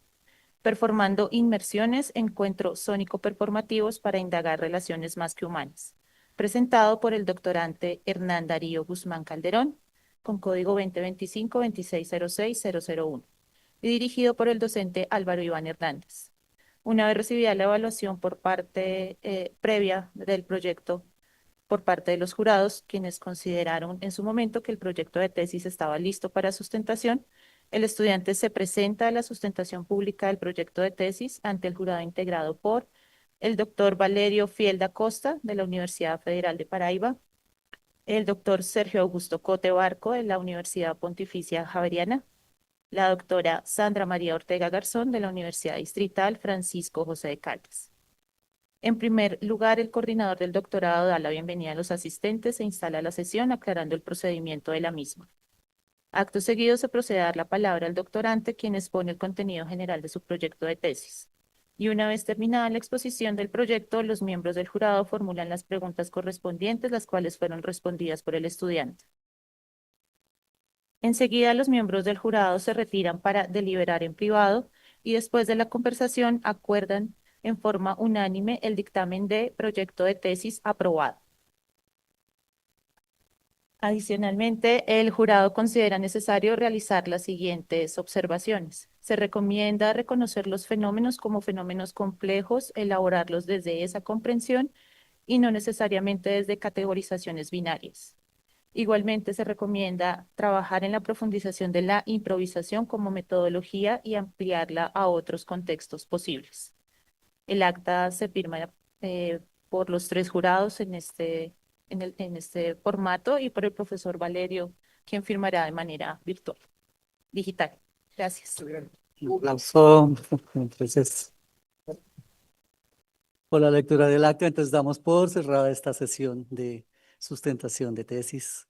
Performando inmersiones, encuentros sónico-performativos para indagar relaciones más que humanas, presentado por el doctorante Hernán Darío Guzmán Calderón, con código 2025-2606-001 y dirigido por el docente Álvaro Iván Hernández. Una vez recibida la evaluación por parte previa del proyecto por parte de los jurados, quienes consideraron en su momento que el proyecto de tesis estaba listo para sustentación, el estudiante se presenta a la sustentación pública del proyecto de tesis ante el jurado integrado por el doctor Valerio Fielda Costa, de la Universidad Federal de Paraíba, el doctor Sergio Augusto Cote Barco, de la Universidad Pontificia Javeriana, la doctora Sandra María Ortega Garzón, de la Universidad Distrital Francisco José de Caldas. En primer lugar, el coordinador del doctorado da la bienvenida a los asistentes e instala la sesión aclarando el procedimiento de la misma. Acto seguido se procede a dar la palabra al doctorante, quien expone el contenido general de su proyecto de tesis. Y una vez terminada la exposición del proyecto, los miembros del jurado formulan las preguntas correspondientes, las cuales fueron respondidas por el estudiante. Enseguida, los miembros del jurado se retiran para deliberar en privado y después de la conversación acuerdan en forma unánime el dictamen de proyecto de tesis aprobado. Adicionalmente, el jurado considera necesario realizar las siguientes observaciones. Se recomienda reconocer los fenómenos como fenómenos complejos, elaborarlos desde esa comprensión y no necesariamente desde categorizaciones binarias. Igualmente, se recomienda trabajar en la profundización de la improvisación como metodología y ampliarla a otros contextos posibles. El acta se firma por los tres jurados en este formato y por el profesor Valerio, quien firmará de manera virtual, digital. Gracias. Un aplauso. Entonces, por la lectura del acta, entonces damos por cerrada esta sesión de sustentación de tesis.